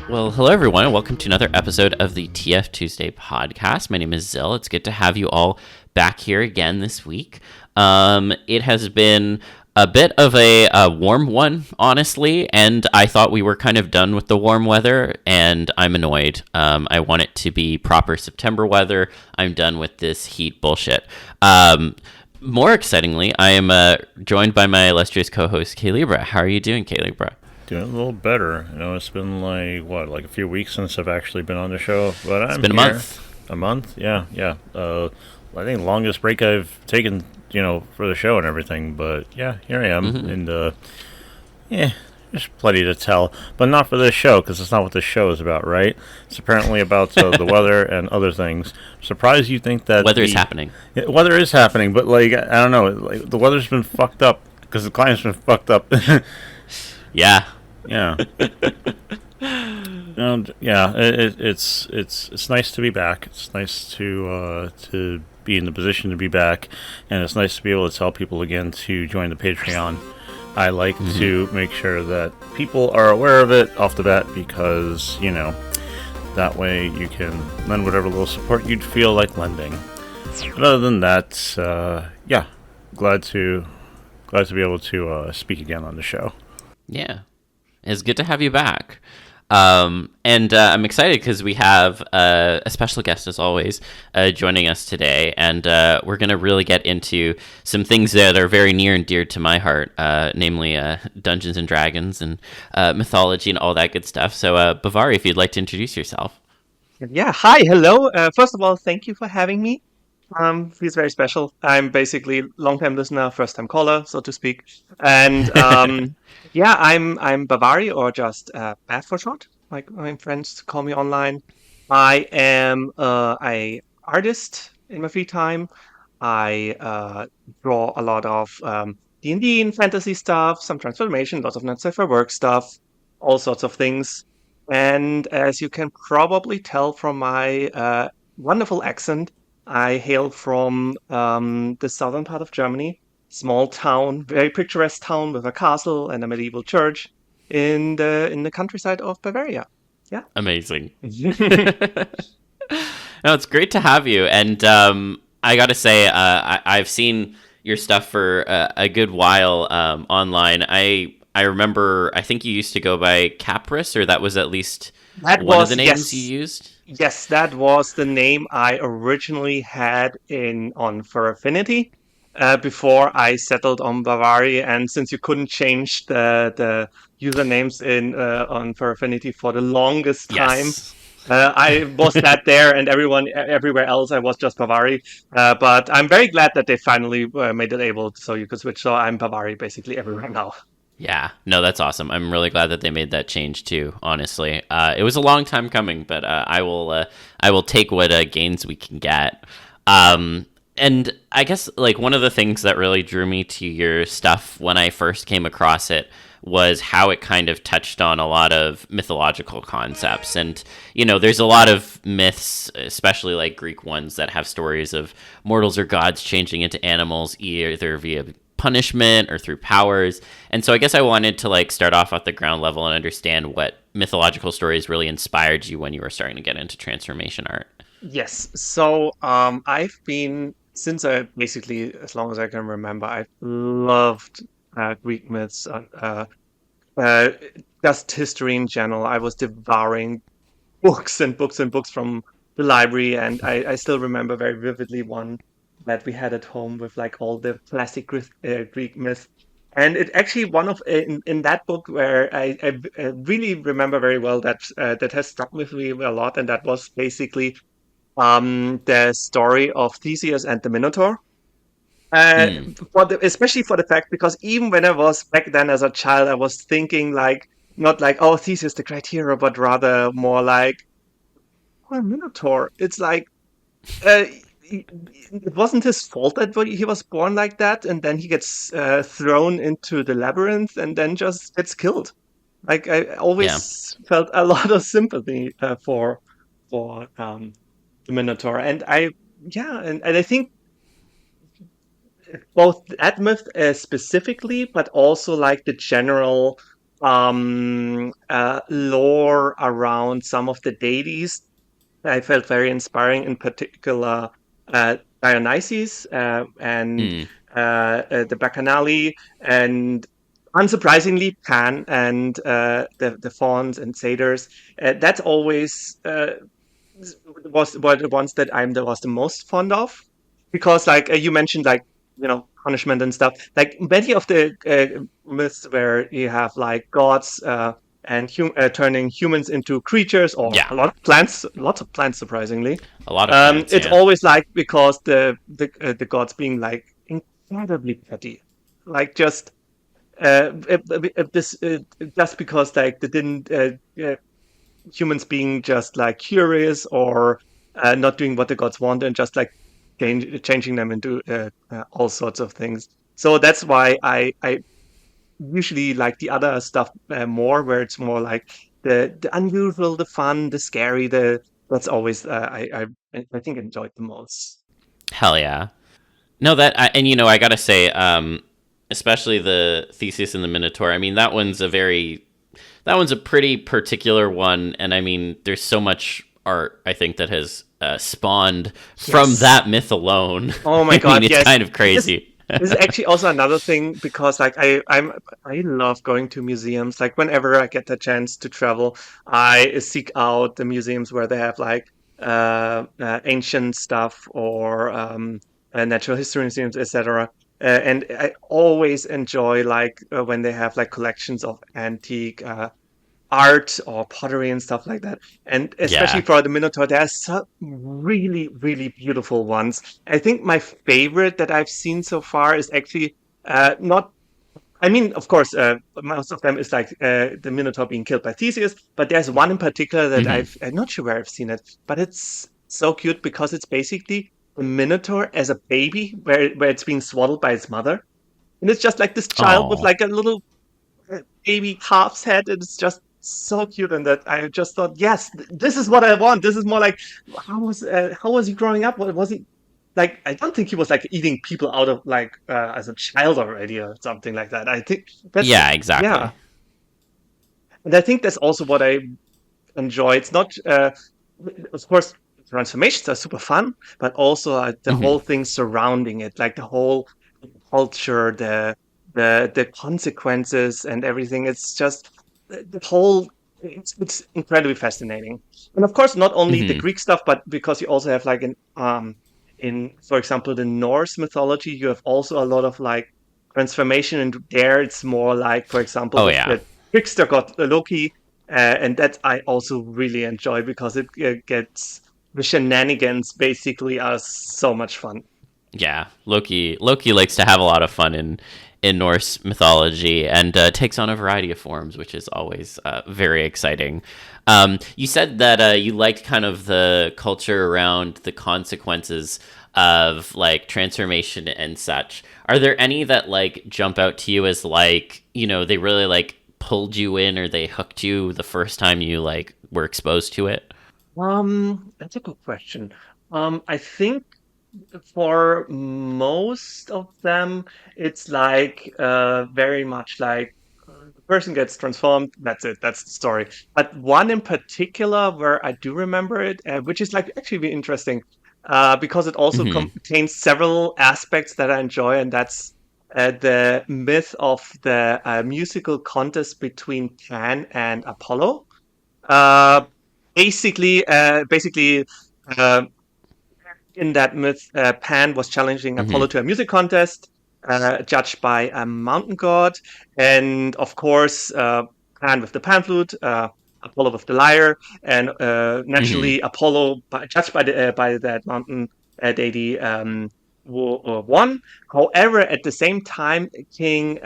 Well, hello everyone, and welcome to another episode of the TFTuesday Podcast. My name is Zill. It's good to have you all back here again this week. It has been a bit of a warm one, honestly, and I thought we were kind of done with the warm weather, and I'm annoyed. I want it to be proper September weather. I'm done with this heat bullshit. More excitingly, I am joined by my illustrious co-host, K-Libra. How are you doing, K-Libra? Doing a little better. It's been like a few weeks since I've actually been on the show, but It's been a month. A month? Yeah. I think longest break I've taken, for the show and everything. But yeah, here I am, and there's plenty to tell, but not for this show because it's not what this show is about, right? It's apparently about the weather and other things. Surprised you think that weather is happening. Yeah, weather is happening, but I don't know. The weather's been fucked up because the climate's been fucked up. Yeah. Yeah. It's nice to be back. It's nice to be in the position to be back, and it's nice to be able to tell people again to join the Patreon. I like to make sure that people are aware of it off the bat because, that way you can lend whatever little support you'd feel like lending. But other than that, glad to be able to speak again on the show. Yeah, it's good to have you back. And I'm excited because we have a special guest, as always, joining us today. And we're going to really get into some things that are very near and dear to my heart, namely Dungeons and Dragons and mythology and all that good stuff. So, Bavarii, if you'd like to introduce yourself. Yeah, hi, hello. First of all, thank you for having me. Feels very special. I'm basically long-time listener, first-time caller, so to speak. And I'm Bavarii, or just Bav for short, like my friends call me online. I am a artist in my free time. I draw a lot of D&D and fantasy stuff, some transformation, lots of NetCipher work stuff, all sorts of things. And as you can probably tell from my wonderful accent, I hail from the southern part of Germany, small town, very picturesque town with a castle and a medieval church in the countryside of Bavaria. Yeah, amazing. No, it's great to have you, and I got to say, I've seen your stuff for a good while online. I remember, I think you used to go by Capris, or that was at least one of the names you used. Yes, that was the name I originally had on for Affinity before I settled on Bavarii. And since you couldn't change the usernames on for Affinity for the longest time, Yes. I was that there, and everywhere else I was just Bavarii. But I'm very glad that they finally made it able so you could switch. So I'm Bavarii basically everywhere now. Yeah, no, that's awesome. I'm really glad that they made that change too. Honestly, it was a long time coming, but I will take what gains we can get. And I guess one of the things that really drew me to your stuff when I first came across it was how it kind of touched on a lot of mythological concepts. And, there's a lot of myths, especially like Greek ones, that have stories of mortals or gods changing into animals either via punishment or through powers. And so I guess I wanted to start off at the ground level and understand what mythological stories really inspired you when you were starting to get into transformation art. Yes. So I've been, since basically as long as I can remember, I've loved Greek myths, just history in general. I was devouring books and books and books from the library, and I still remember very vividly one that we had at home with all the classic Greek myths. And it actually one of in that book where I really remember very well that has stuck with me a lot, and that was basically the story of Theseus and the Minotaur. Especially for the fact, because even when I was back then as a child, I was thinking not oh, Theseus the great hero, but rather more oh, Minotaur. It's it wasn't his fault that he was born like that, and then he gets thrown into the labyrinth and then just gets killed. I always felt a lot of sympathy for the Minotaur, and I think both that myth specifically, but also the general lore around some of the deities I felt very inspiring, in particular Dionysus and Mm. the Bacchanali, and unsurprisingly Pan and the fauns and satyrs. That's always were the ones that was the most fond of, because like you mentioned, like punishment and stuff. Like many of the myths where you have like gods and turning humans into creatures, or Yeah, a lot of plants, lots of plants, surprisingly. a lot of plants. It's Yeah. always like because the gods being like incredibly petty, like just this just because like they didn't humans being just like curious or not doing what the gods want, and just like changing them into all sorts of things. So that's why I usually like the other stuff more, where it's more like the unusual, the fun, the scary. That's always I think enjoyed the most. Hell yeah. No, and I gotta say, especially the Theseus and the Minotaur. I mean, that one's a pretty particular one, and I mean, there's so much art I think that has spawned from Yes. that myth alone. Oh my I god, mean, it's yes. kind of crazy. This is actually also another thing, because like I love going to museums. Like whenever I get the chance to travel, I seek out the museums where they have like ancient stuff, or natural history museums, etc. And I always enjoy like when they have like collections of antique art or pottery and stuff like that. And especially Yeah. for the Minotaur, there are some really, really beautiful ones. I think my favorite that I've seen so far is actually not. I mean, of course, most of them is like the Minotaur being killed by Theseus, but there's one in particular that Hmm. I'm not sure where I've seen it, but it's so cute because it's basically the Minotaur as a baby, where it's being swaddled by its mother, and it's just like this child with Oh. like a little baby calf's head. It's just so cute, and that I just thought, yes, this is what I want. This is more like how was he growing up? What was he like? I don't think he was like eating people out of like as a child already or something like that. I think that's Yeah, yeah, exactly. and I think that's also what I enjoy. It's not, of course, transformations are super fun, but also the Hmm. whole thing surrounding it, like the whole culture, the consequences and everything. It's just the whole. It's incredibly fascinating, and of course, not only the Hmm. Greek stuff, but because you also have like in for example the Norse mythology, you have also a lot of like transformation, and there it's more like, for example, Oh with yeah. the trickster god Loki, and that I also really enjoy, because it gets the shenanigans basically are so much fun. Yeah, Loki likes to have a lot of fun in Norse mythology, and takes on a variety of forms, which is always very exciting. You said that you liked kind of the culture around the consequences of like transformation and such. Are there any that like jump out to you as like they really like pulled you in, or they hooked you the first time you like were exposed to it? That's a good question. I think for most of them, it's like very much like the person gets transformed. That's it. That's the story. But one in particular where I do remember it, which is like actually really interesting, because it also Hmm. contains several aspects that I enjoy, and that's the myth of the musical contest between Pan and Apollo. Uh, basically, uh, in that myth, Pan was challenging Hmm. Apollo to a music contest, judged by a mountain god, and of course, Pan with the pan flute, Apollo with the lyre, and Hmm. naturally, Apollo, judged by that mountain deity, won. However, at the same time, King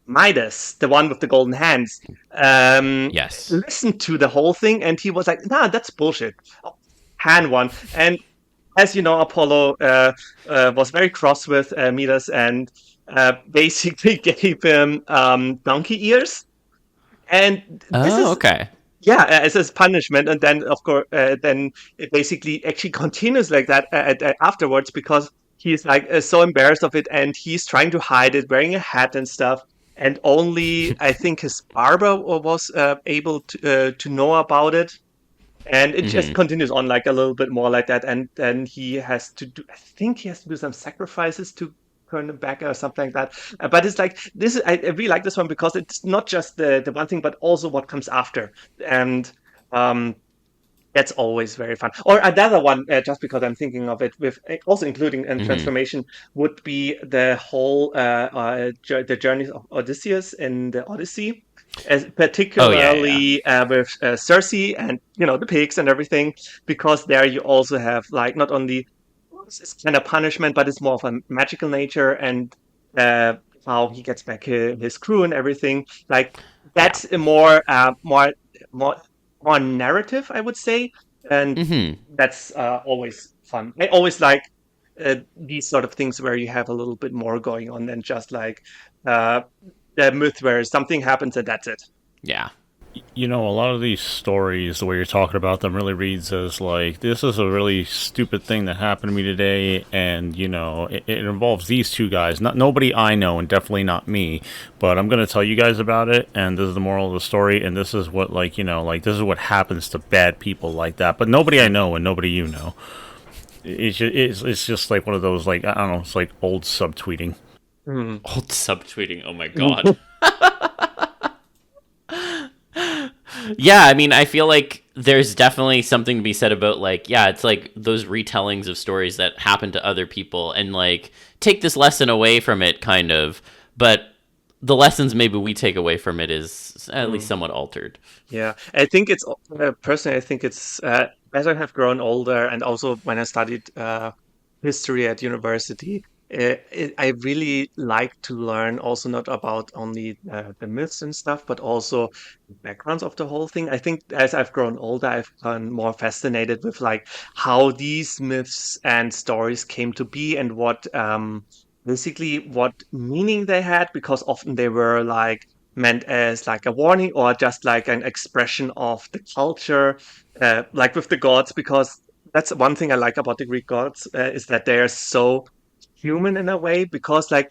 Midas, the one with the golden hands, um, Yes. listened to the whole thing, and he was like, "Nah, that's bullshit." Pan won, and as you know, Apollo was very cross with Midas, and basically gave him donkey ears. And this Oh, is, okay. yeah, as his punishment. And then, of course, then it basically actually continues like that afterwards, because he's like so embarrassed of it, and he's trying to hide it, wearing a hat and stuff. and only I think his barber was able to know about it. And it just Hmm. continues on like a little bit more like that, and then he has to do. I think he has to do some sacrifices to turn him back or something like that. But it's like this. I really like this one because it's not just the one thing, but also what comes after, and um, that's always very fun. Or another one, just because I'm thinking of it, with also including Hmm. transformation, would be the whole the journeys of Odysseus in the Odyssey, as Oh yeah, yeah. particularly with Circe and the pigs and everything, because there you also have like not only it's kind of punishment, but it's more of a magical nature and uh, how he gets back his crew and everything. Like Yeah. that's a more more narrative, I would say, and Hmm. that's always fun. I always like these sort of things where you have a little bit more going on than just like uh, the myth where something happens and that's it. Yeah. A lot of these stories, the way you're talking about them, really reads as like, this is a really stupid thing that happened to me today, and it involves these two guys, not nobody I know, and definitely not me. But I'm gonna tell you guys about it, and this is the moral of the story, and this is what this is what happens to bad people like that. But nobody I know, and nobody you know. It's just like one of those, like, I don't know, it's like old subtweeting. Hmm. Old subtweeting. Oh my god. Yeah, I mean, I feel like there's definitely something to be said about like, yeah, it's like those retellings of stories that happen to other people and like take this lesson away from it kind of, but the lessons maybe we take away from it is at least somewhat altered. Yeah, I think it's personally. I think it's as I have grown older, and also when I studied history at university, I really like to learn also not about only the myths and stuff, but also the backgrounds of the whole thing. I think as I've grown older, I've gotten more fascinated with like how these myths and stories came to be and what basically what meaning they had, because often they were like meant as like a warning or just like an expression of the culture, like with the gods, because that's one thing I like about the Greek gods, is that they are so human in a way, because like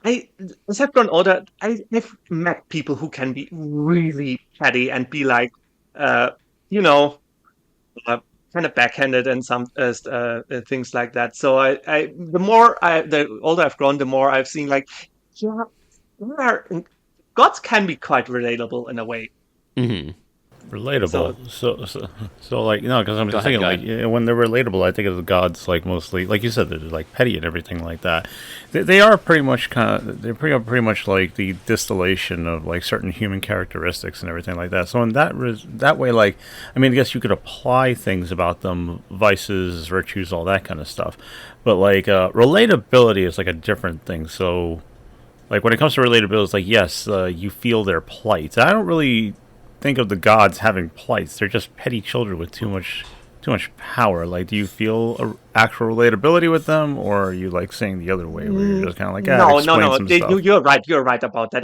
I as I've grown older, I've met people who can be really petty and be like uh you know uh, kind of backhanded and some things like that. So the older I've grown, the more I've seen like, yeah, they are, gods can be quite relatable in a way. Hmm. So Relatable. So like, no, because I'm Go just ahead, thinking go like, ahead. when they're relatable, I think of the gods like mostly, like you said, they're like petty and everything like that. They are pretty much pretty much like the distillation of like certain human characteristics and everything like that. So in that way, like, I mean, I guess you could apply things about them, vices, virtues, all that kind of stuff. But like, relatability is like a different thing. So like when it comes to relatability, it's like, yes, you feel their plight. I don't really think of the gods having plights. They're just petty children with too much power. Like, do you feel actual relatability with them, or are you like saying the other way, where you're just kind of like, ah, no, no, explain no. some stuff? You're right. You're right about that.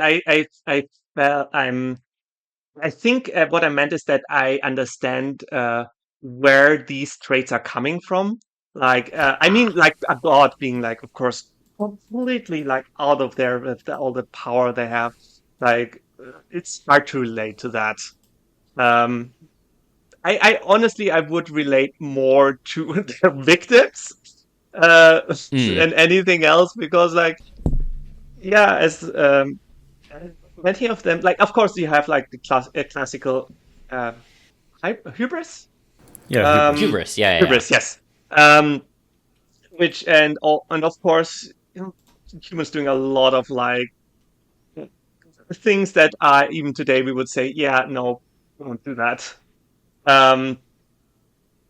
I'm. I think what I meant is that I understand where these traits are coming from. Like, I mean, Ah. like a god being like, of course, completely like out of there with all the power they have. Like, it's hard to relate to that. Um, I honestly, I would relate more to the victims Mm. than anything else, because, like, yeah, as many of them, like, of course, you have like the classical uh, hubris, Yeah, hubris. um, Hubris. Yeah, yeah, yeah. hubris, yes, um, which and of course, humans doing a lot of like things that are even today we would say, yeah, no, don't do that. Um,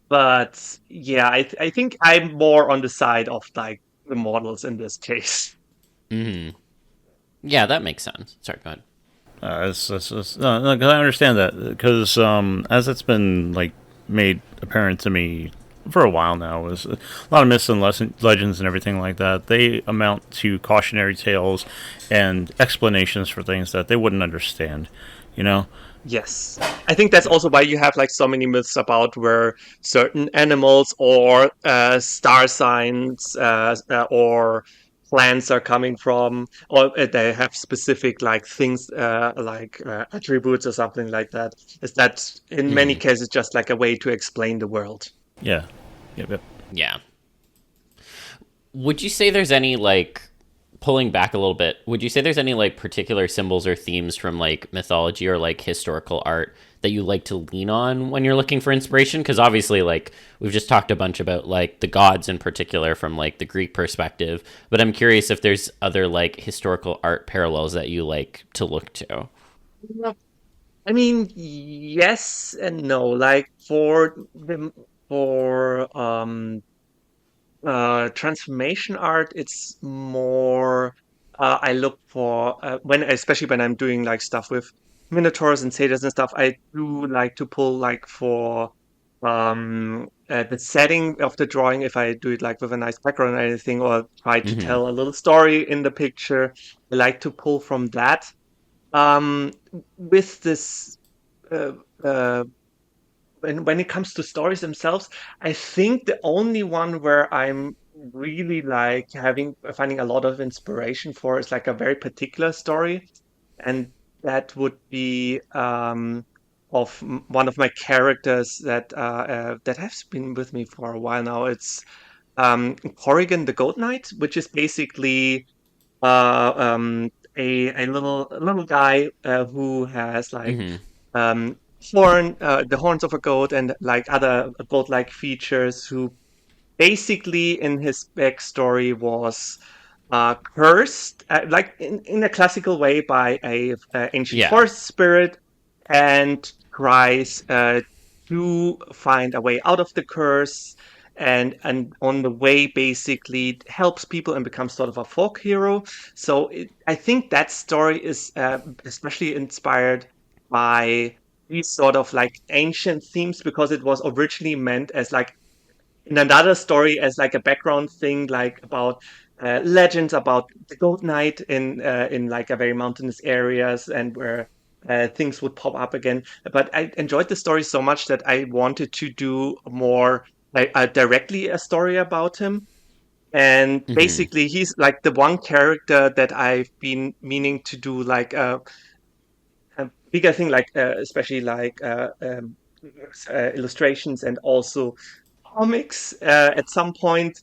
But yeah, I think I'm more on the side of like the models in this case. Hmm. Yeah, that makes sense. Sorry, go ahead. No, no, 'cause I understand that, because as it's been like made apparent to me for a while now, is a lot of myths and legends and everything like that. They amount to cautionary tales and explanations for things that they wouldn't understand. You know, Yes. I think that's also why you have like so many myths about where certain animals or star signs or plants are coming from, or they have specific like things like attributes or something like that. Is that in many cases just like a way to explain the world? Yeah. Yep. Yeah. Would you say there's any like pulling back a little bit? Would you say there's any like particular symbols or themes from like mythology or like historical art that you like to lean on when you're looking for inspiration? Because obviously, like we've just talked a bunch about like the gods in particular from like the Greek perspective, but I'm curious if there's other like historical art parallels that you like to look to. I mean, yes and no. Like for transformation art, it's more I look for when especially when I'm doing like stuff with minotaurs and satyrs and stuff. I do like to pull like for the setting of the drawing if I do it like with a nice background or anything, or try to Mm-hmm. tell a little story in the picture. I like to pull from that. Um, with this, uh, uh, when it comes to stories themselves, I think the only one where I'm really like having finding a lot of inspiration for is like a very particular story, and that would be of one of my characters that has been with me for a while now. It's Corrigan the Goat Knight, which is basically a little guy who has like Mm-hmm. um, the horns of a goat and like other goat-like features. Who basically in his backstory was cursed, like in a classical way, by a ancient Yeah. forest spirit, and tries to find a way out of the curse. And on the way, basically helps people and becomes sort of a folk hero. So I think that story is especially inspired by these sort of like ancient themes, because it was originally meant as like in another story as like a background thing, like about legends about the goat knight in like a very mountainous areas, and where things would pop up again. But I enjoyed the story so much that I wanted to do more like directly a story about him. And Mm-hmm. basically he's like the one character that I've been meaning to do like a bigger thing, like especially like illustrations and also comics at some point,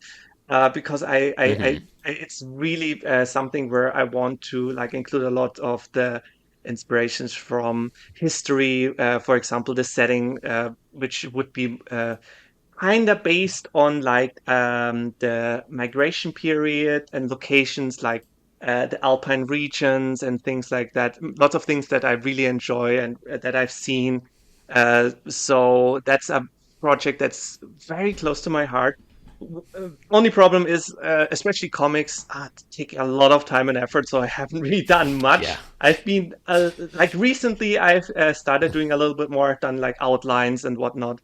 because Mm-hmm. it's really something where I want to like include a lot of the inspirations from history. For example, the setting, which would be kind of based on like the migration period and locations like the Alpine regions and things like that. Lots of things that I really enjoy and that I've seen. So that's a project that's very close to my heart. Only problem is, especially comics, take a lot of time and effort, so I haven't really done Yeah. much. I've been like recently, I've started doing a little bit more. I've done like outlines and whatnot,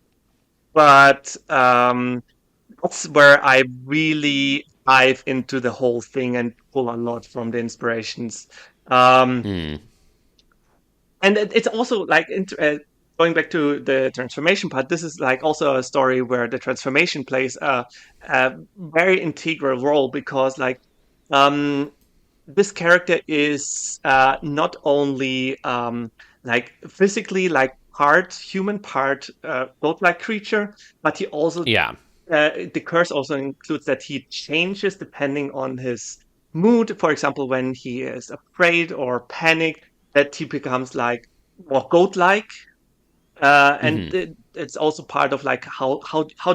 but that's where I really dive into the whole thing and pull a lot from the inspirations. Um, Mm. and it's also like going back to the transformation part. This is like also a story where the transformation plays a very integral role, because like um, this character is not only like physically like part human, part goat-like creature, but he also Yeah. the curse also includes that he changes depending on his mood. For example, when he is afraid or panicked, that he becomes like more goat-like, and Mm-hmm. it's also part of like how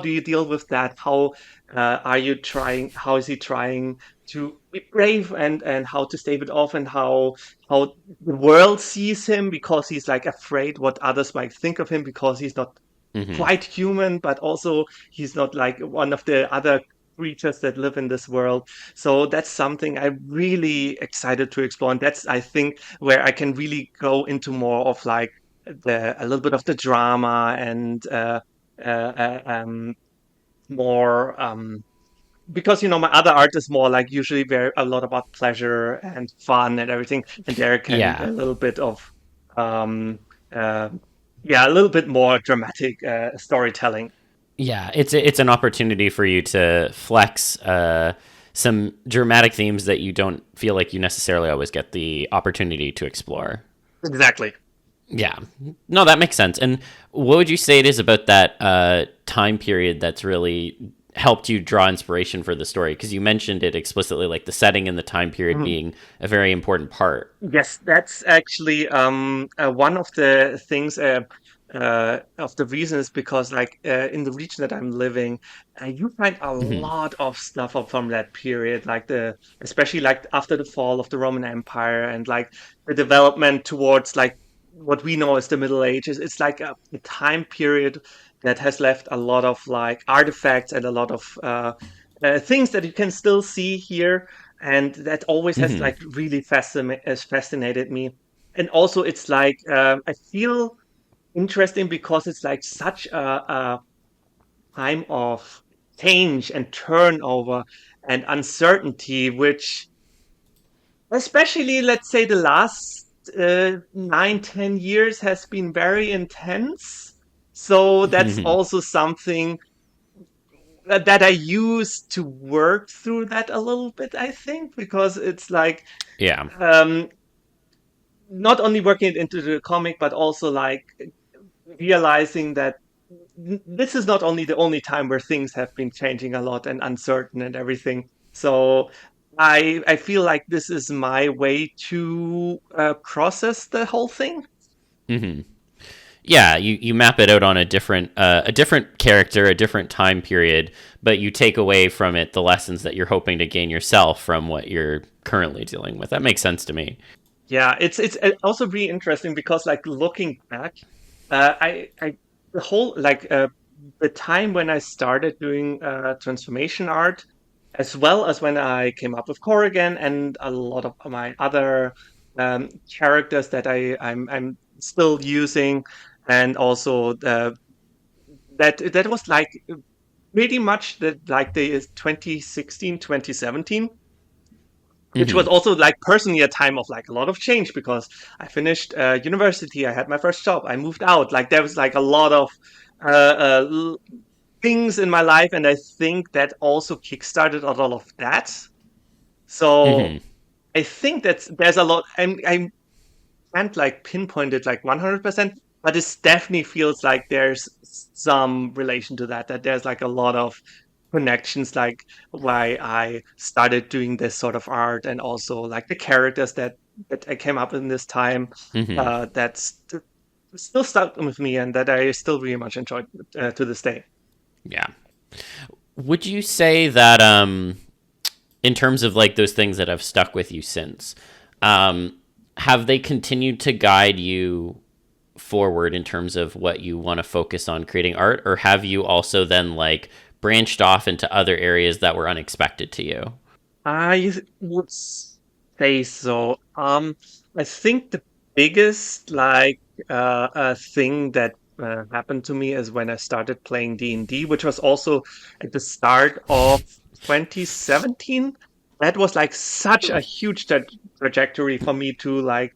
do you deal with that? How are you trying? How is he trying to be brave, and how to stave it off, and how the world sees him, because he's like afraid what others might think of him, because he's not Mm-hmm. quite human, but also he's not like one of the other creatures that live in this world. So that's something I'm really excited to explore. And that's, I think, where I can really go into more of like a little bit of the drama and uh, more because my other art is more like usually very a lot about pleasure and fun and everything, and there can Yeah. a little bit of um uh, yeah, a little bit more dramatic storytelling. Yeah, it's an opportunity for you to flex some dramatic themes that you don't feel like you necessarily always get the opportunity to explore. Exactly. Yeah. No, that makes sense. And what would you say it is about that time period that's really helped you draw inspiration for the story? Because you mentioned it explicitly, like the setting and the time period being a very important part. Yes, that's actually one of the things of the reasons, because like in the region that I'm living, you find a lot of stuff from that period, like especially like after the fall of the Roman Empire and like the development towards like what we know as the Middle Ages. It's like a time period that has left a lot of like artifacts and a lot of things that you can still see here, and that always has like really fascinated me. And also, it's like I feel interesting because it's like such a time of change and turnover and uncertainty, which especially, let's say, the last 9, 10 years has been very intense. So that's also something that I use to work through that a little bit, I think, because it's like Yeah. um, not only working it into the comic, but also like realizing that this is not only the only time where things have been changing a lot and uncertain and everything. So I feel like this is my way to process the whole thing. Yeah, you map it out on a different character, a different time period, but you take away from it the lessons that you're hoping to gain yourself from what you're currently dealing with. That makes sense to me. Yeah, it's also really interesting because like looking back, I the whole like the time when I started doing transformation art, as well as when I came up with Corrigan and a lot of my other characters that I'm still using, and also that was like pretty much the 2016, 2017, which was also like personally a time of like a lot of change because I finished university, I had my first job, I moved out. Like there was like a lot of things in my life, and I think that also kickstarted a lot of that. So I think that there's a lot. I can't like pinpoint it like 100%, but it definitely feels like there's some relation to that. That there's like a lot of connections, like why I started doing this sort of art, and also like the characters that I came up in this time. That's still stuck with me, and that I still really much enjoy to this day. Yeah. Would you say that in terms of like those things that have stuck with you since, have they continued to guide you forward in terms of what you want to focus on creating art, or have you also then like branched off into other areas that were unexpected to you? I would say so. I think the biggest like thing that happened to me is when I started playing D&D, which was also at the start of 2017. That was like such a huge trajectory for me to like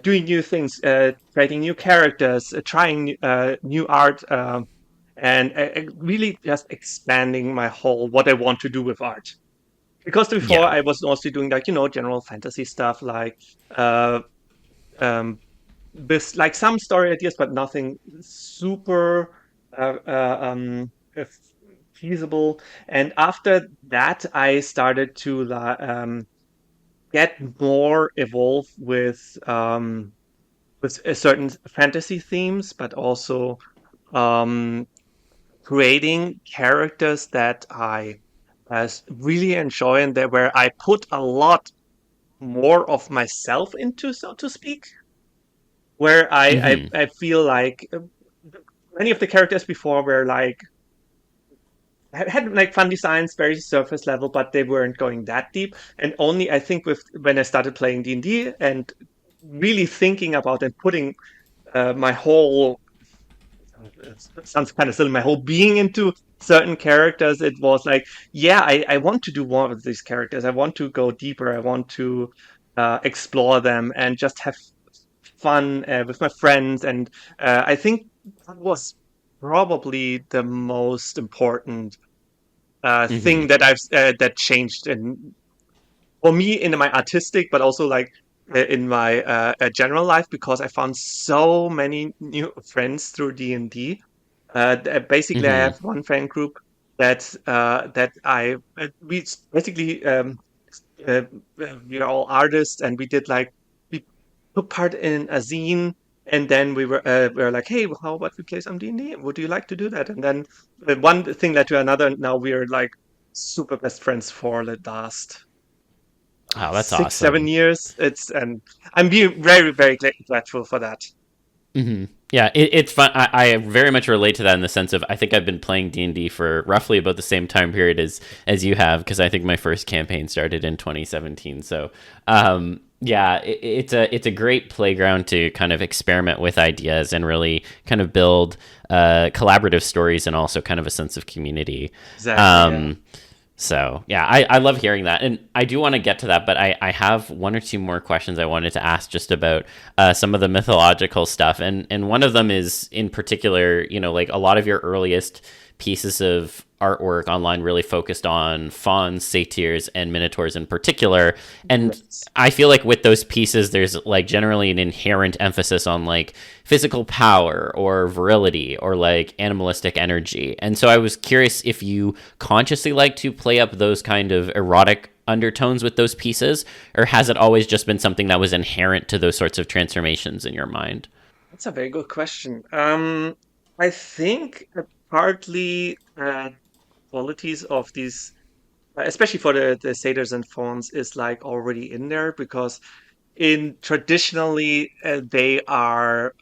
doing new things, creating new characters, trying new art, and really just expanding my whole what I want to do with art. Because before Yeah. I was mostly doing like general fantasy stuff, like uh, um, with like some story ideas, but nothing super uh, uh, um, uh, feasible. And after that, I started to get more evolved with certain fantasy themes, but also um, creating characters that I really enjoy, and that where I put a lot more of myself into, so to speak. Where I feel like many of the characters before were like had like fun designs, very surface level, but they weren't going that deep. And only I think with when I started playing D&D and really thinking about and putting my whole it sounds kind of silly, my whole being into certain characters, it was like, yeah, I want to do more with these characters. I want to go deeper. I want to explore them and just have fun with my friends. And I think that was probably the most important thing that I've that changed for me in my artistic, but also like in my general life, because I found so many new friends through D&D. Basically, I have one friend group that I we basically uh, we are all artists, and we took part in a zine, and then we were like, hey, how about we play some D&D? Would you like to do that? And then one thing led to another, and now we are like super best friends for the last Oh, that's 6, 7 awesome. years. And I'm being very, very grateful for that. Yeah, it's fun. I very much relate to that in the sense of I think I've been playing D&D for roughly about the same time period as you have, because I think my first campaign started in 2017. So, yeah, it's a great playground to kind of experiment with ideas and really kind of build collaborative stories and also kind of a sense of community. Exactly. Yeah. So yeah, I love hearing that, and I do want to get to that, but I have one or two more questions I wanted to ask just about some of the mythological stuff, and one of them is in particular, like a lot of your earliest pieces of artwork online really focused on fauns, satyrs, and minotaurs in particular, and Yes. I feel like with those pieces, there's like generally an inherent emphasis on like physical power or virility or like animalistic energy. And so I was curious if you consciously like to play up those kind of erotic undertones with those pieces, or has it always just been something that was inherent to those sorts of transformations in your mind? That's a very good question. I think partly qualities of these, especially for the satyrs and fauns, is like already in there, because in traditionally they are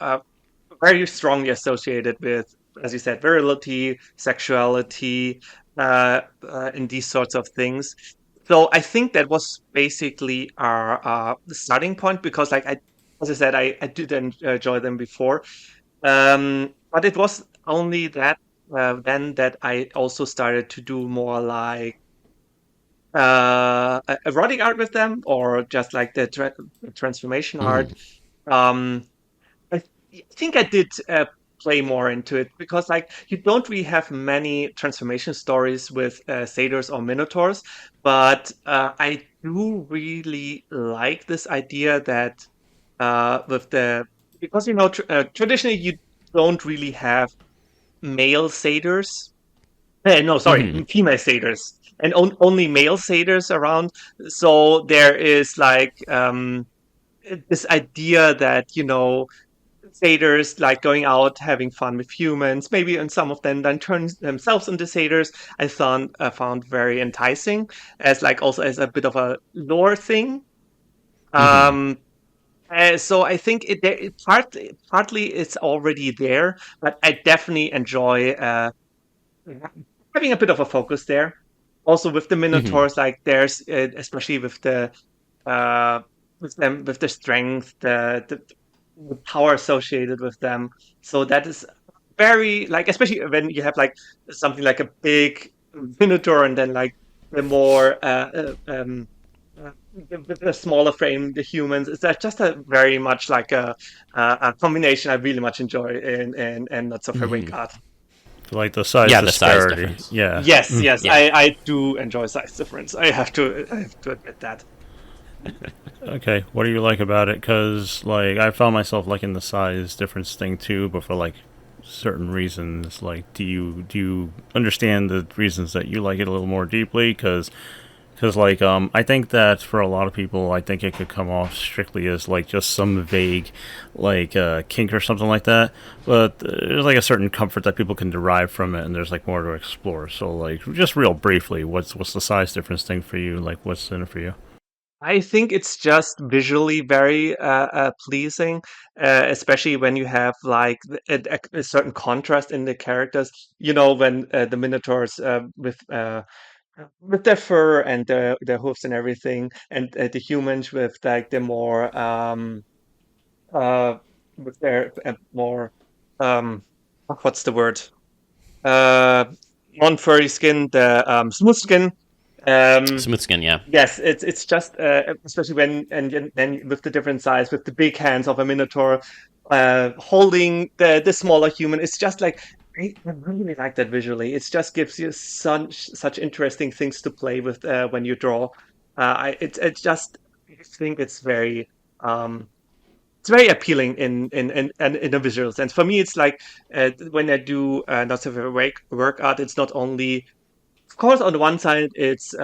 very strongly associated with, as you said, virility, sexuality, and these sorts of things. So I think that was basically our the starting point, because, like as I said, I did enjoy them before, but it was only that then that I also started to do more like erotic art with them, or just like the transformation art. Hmm. Um, I think I did play more into it, because like you don't really have many transformation stories with satyrs or minotaurs, but I do really like this idea that with the because traditionally you don't really have male satyrs. No, sorry, Hmm. female satyrs, and only male satyrs around. So there is like this idea that satyrs like going out having fun with humans, maybe, and some of them then turn themselves into satyrs. I found very enticing, as like also as a bit of a lore thing. Hmm. Um, so I think partly it's already there, but I definitely enjoy having a bit of a focus there. Also with the Hmm. minotaurs, like there's especially uh, with the strength, the power associated with them. So that is very like, especially when you have like something like a big minotaur, and then like the more with the smaller frame, the humans. It's just a very much like a combination I really much enjoy in Not So Heroic Hmm. art. Like the size Yeah, the size disparity. difference. Yeah. Yes, yes, Yeah. I do enjoy size difference. I have to admit that. Okay. What do you like about it? Because like I found myself liking the size difference thing too, but for like certain reasons. Like, do you understand the reasons that you like it a little more deeply? Because like I think that for a lot of people, I think it could come off strictly as like just some vague like kink or something like that. But there's like a certain comfort that people can derive from it, and there's like more to explore. So like just real briefly, what's the size difference thing for you? Like what's in it for you? I think it's just visually very pleasing, especially when you have like a certain contrast in the characters. When the Minotaurs with their fur and their hoofs and everything, and the humans with like the more uh, with their more um, what's the word? Uh, non-furry skin, the smooth skin. Um, Smooth skin, yeah. Yes, it's just especially when and then with the different size, with the big hands of a minotaur holding the smaller human. It's just like I really like that visually. It just gives you such interesting things to play with when you draw. It's just I think um, it's very appealing in a visual sense. For me, it's like when I do not so work art. It's not only, of course, on the one side, it's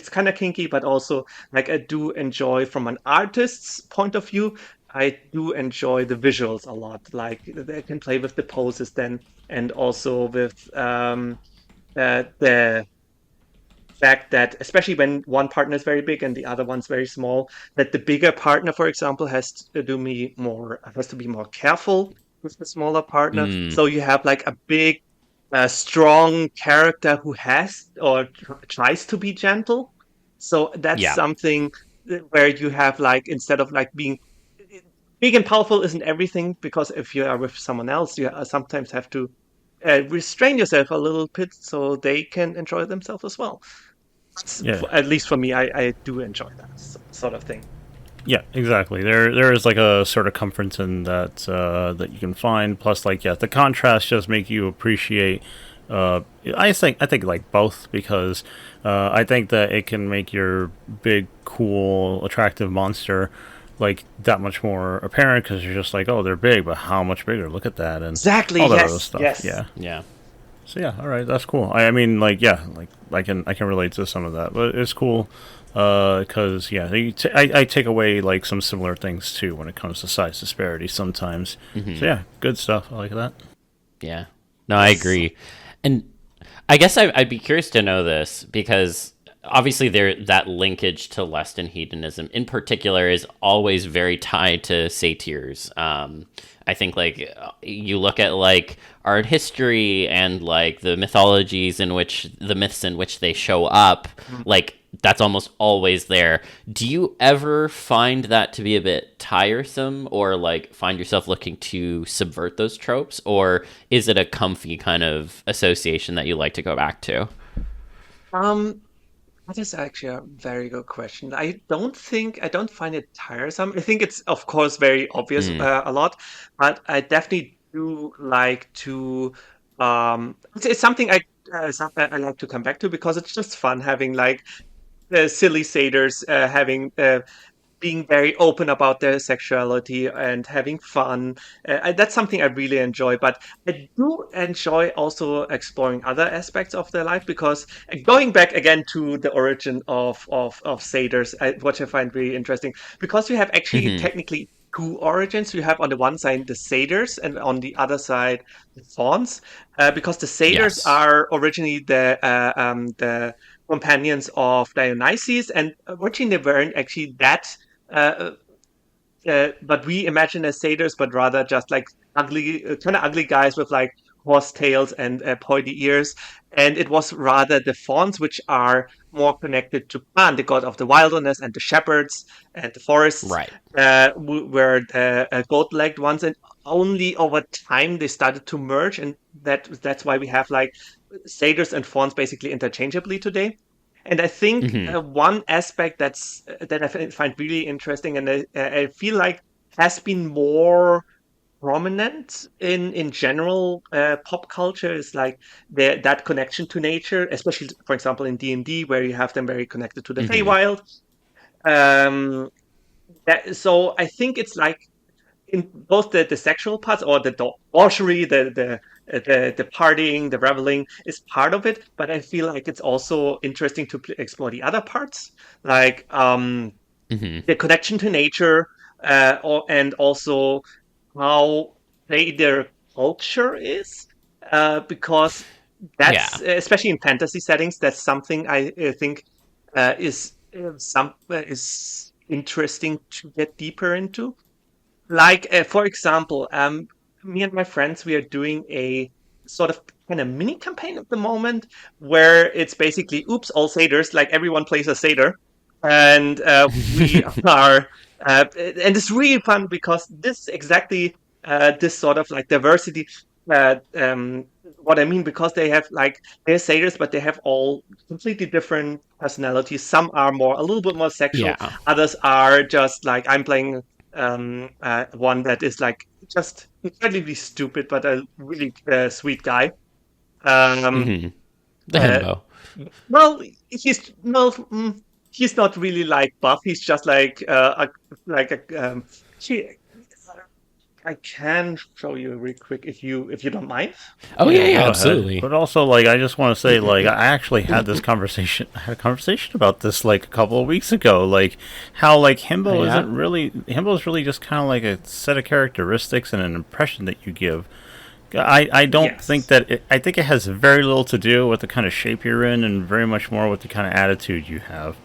kind of kinky, but also like I do enjoy from an artist's point of view. I do enjoy the visuals a lot. Like they can play with the poses then, and also with the fact that, especially when one partner is very big and the other one's very small, that the bigger partner, for example, has to be more careful with the smaller partner. Mm, So you have like a big, strong character who has or tries to be gentle. So that's yeah. something where you have like, instead of like being big and powerful isn't everything, because if you are with someone else, you sometimes have to restrain yourself a little bit so they can enjoy themselves as well. Yeah. At least for me, I do enjoy that sort of thing. Yeah, exactly. There is like a sort of comfort in that that you can find. Plus, like, yeah, the contrast just make you appreciate. I think like both, because I think that it can make your big, cool, attractive monster like that much more apparent, because you're just like, oh, they're big, but how much bigger? Look at that, and Exactly. all that other Yes. stuff. Yes. Yeah. Yeah. So yeah, all right, that's cool. I mean, like, yeah, like I can relate to some of that, but it's cool because yeah, I take away like some similar things too when it comes to size disparity sometimes. So yeah, good stuff. I like that. Yeah. No, I Yes. agree. And I guess I'd be curious to know this because obviously that linkage to lust and hedonism in particular is always very tied to satyrs. I think like you look at like art history and like the mythologies in which the myths in which they show up, like that's almost always there. Do you ever find that to be a bit tiresome or like find yourself looking to subvert those tropes, or is it a comfy kind of association that you like to go back to? Um, that is actually a very good question. I don't find it tiresome. I think it's, of course, very obvious Mm, a lot, but I definitely do like to. It's something I like to come back to, because it's just fun having like silly satyrs having being very open about their sexuality and having fun. That's something I really enjoy. But I do enjoy also exploring other aspects of their life, because going back again to the origin of satyrs, which I find really interesting, because you have actually hmm. technically two origins. You have on the one side the satyrs and on the other side the fauns, because the satyrs Yes. are originally the companions of Dionysus, and originally they weren't actually that uh, but we imagine as satyrs, but rather just like ugly, kind of ugly guys with like horse tails and pointy ears. And it was rather the fauns, which are more connected to Pan, the god of the wilderness, and the shepherds and the forests, Right. were the goat-legged ones. And only over time they started to merge, and that's why we have like satyrs and fauns basically interchangeably today. And I think Hmm. one aspect that I find really interesting, and I feel like has been more prominent in general pop culture, is like that connection to nature, especially for example in D&D, where you have them very connected to the Hmm. Feywild. Um, so I think it's like in both the sexual parts, or the debauchery, the partying, the reveling is part of it. But I feel like it's also interesting to explore the other parts, like Hmm. the connection to nature, and also how their culture is, because Yeah. that's, especially in fantasy settings, that's something I think is interesting to get deeper into. Like, for example, me and my friends, we are doing a sort of kind of mini campaign at the moment, where it's basically, oops, all satyrs, like everyone plays a satyr. And we are, and it's really fun, because this exactly, this sort of like diversity, what I mean, because they have like, they're satyrs, but they have all completely different personalities. Some are a little bit more sexual, Yeah. others are just like, I'm playing one that is like just incredibly stupid, but a really sweet guy. Um, Hmm. The uh, himbo. well, he's not really like buff. He's just like like a gee, I can show you real quick if you don't mind. Oh yeah, Yeah, yeah, go ahead. absolutely. But also, like, I just want to say, like, I actually had this conversation. I had a conversation about this like a couple of weeks ago. Like, how like Yeah. Himbo is really just kind of like a set of characteristics and an impression that you give. I don't think Yes. I think it has very little to do with the kind of shape you're in, and very much more with the kind of attitude you have.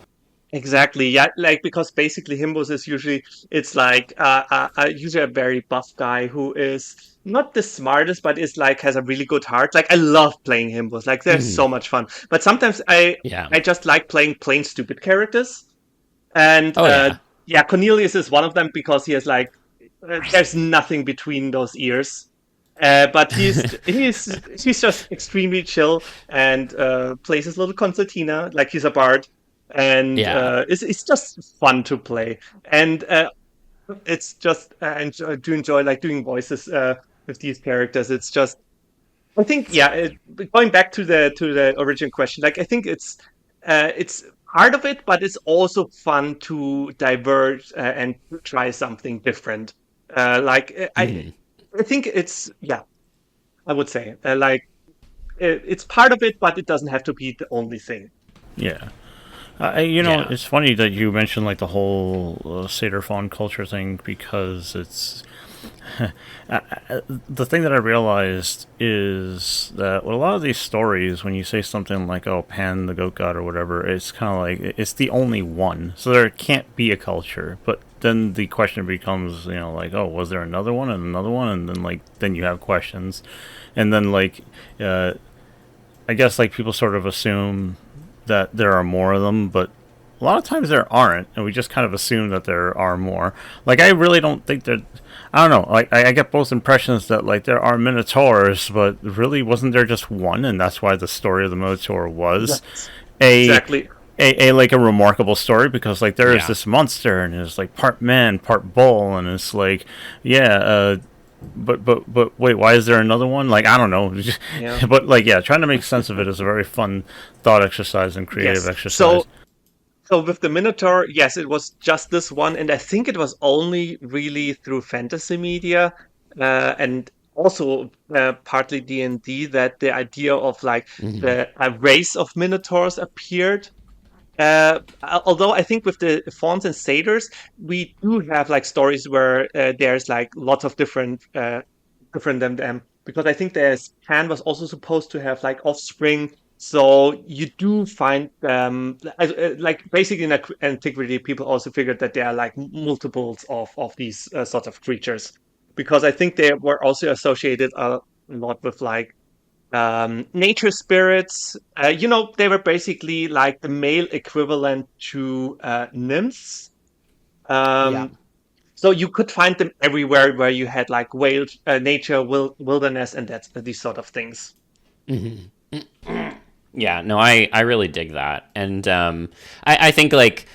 Exactly. Yeah, like because basically Himbos is usually it's like usually a very buff guy who is not the smartest, but is like has a really good heart. Like I love playing Himbos. Like they're Hmm. so much fun. But sometimes Yeah. I just like playing plain stupid characters. And Oh yeah. yeah, Cornelius is one of them because he has like there's nothing between those ears. But he's just extremely chill and plays his little concertina like he's a bard, and Yeah. it's just fun to play. And it's just to enjoy like doing voices with these characters. It's just I think yeah. Going back to the original question, like I think it's part of it, but it's also fun to diverge and try something different. Like Hmm. I think it's yeah. I would say like it's part of it, but it doesn't have to be the only thing. Yeah. Yeah. It's funny that you mentioned like the whole satyr fawn culture thing because it's the thing that I realized is that with a lot of these stories, when you say something like "Oh, Pan the goat god" or whatever, it's kind of like it's the only one, so there can't be a culture. But then the question becomes, like, "Oh, was there another one and another one?" And then then you have questions, and then uh, I guess like people sort of assume that there are more of them, but a lot of times there aren't, and we just kind of assume that there are more. Like I really don't think that. I don't know. Like I get both impressions that like there are minotaurs, but really wasn't there just one, and that's why the story of the minotaur was Yes, a exactly. a like a remarkable story because like there is Yeah. this monster and it's like part man, part bull, and it's like yeah, but wait, why is there another one? Like I don't know, Yeah. but like yeah, trying to make sense of it is a very fun thought exercise and creative Yes. exercise. So with the Minotaur, yes, it was just this one, and I think it was only really through fantasy media, and also partly D&D that the idea of like Hmm. the a race of Minotaurs appeared. Although I think with the fawns and satyrs, we do have like stories where there's like lots of different than them because I think there's Pan was also supposed to have like offspring. So you do find like basically in antiquity, people also figured that there are like multiples of these sorts of creatures because I think they were also associated a lot with like nature spirits. They were basically like the male equivalent to nymphs. Yeah. Um, so you could find them everywhere where you had like wild nature, wilderness, and that's these sort of things. Hmm. Yeah, no, I really dig that, and I think like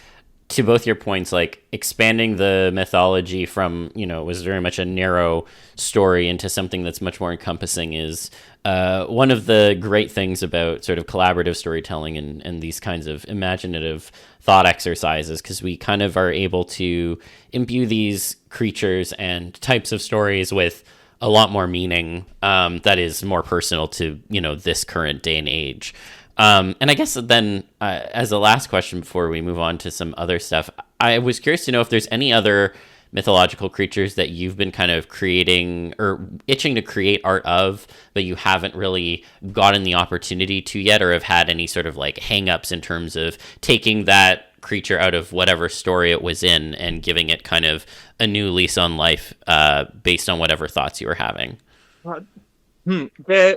to both your points, like expanding the mythology from was very much a narrow story into something that's much more encompassing is one of the great things about sort of collaborative storytelling and these kinds of imaginative thought exercises because we kind of are able to imbue these creatures and types of stories with a lot more meaning that is more personal to this current day and age. And I guess then, as a last question before we move on to some other stuff, I was curious to know if there's any other mythological creatures that you've been kind of creating or itching to create art of, but you haven't really gotten the opportunity to yet, or have had any sort of like hangups in terms of taking that creature out of whatever story it was in and giving it kind of a new lease on life based on whatever thoughts you were having. Uh, I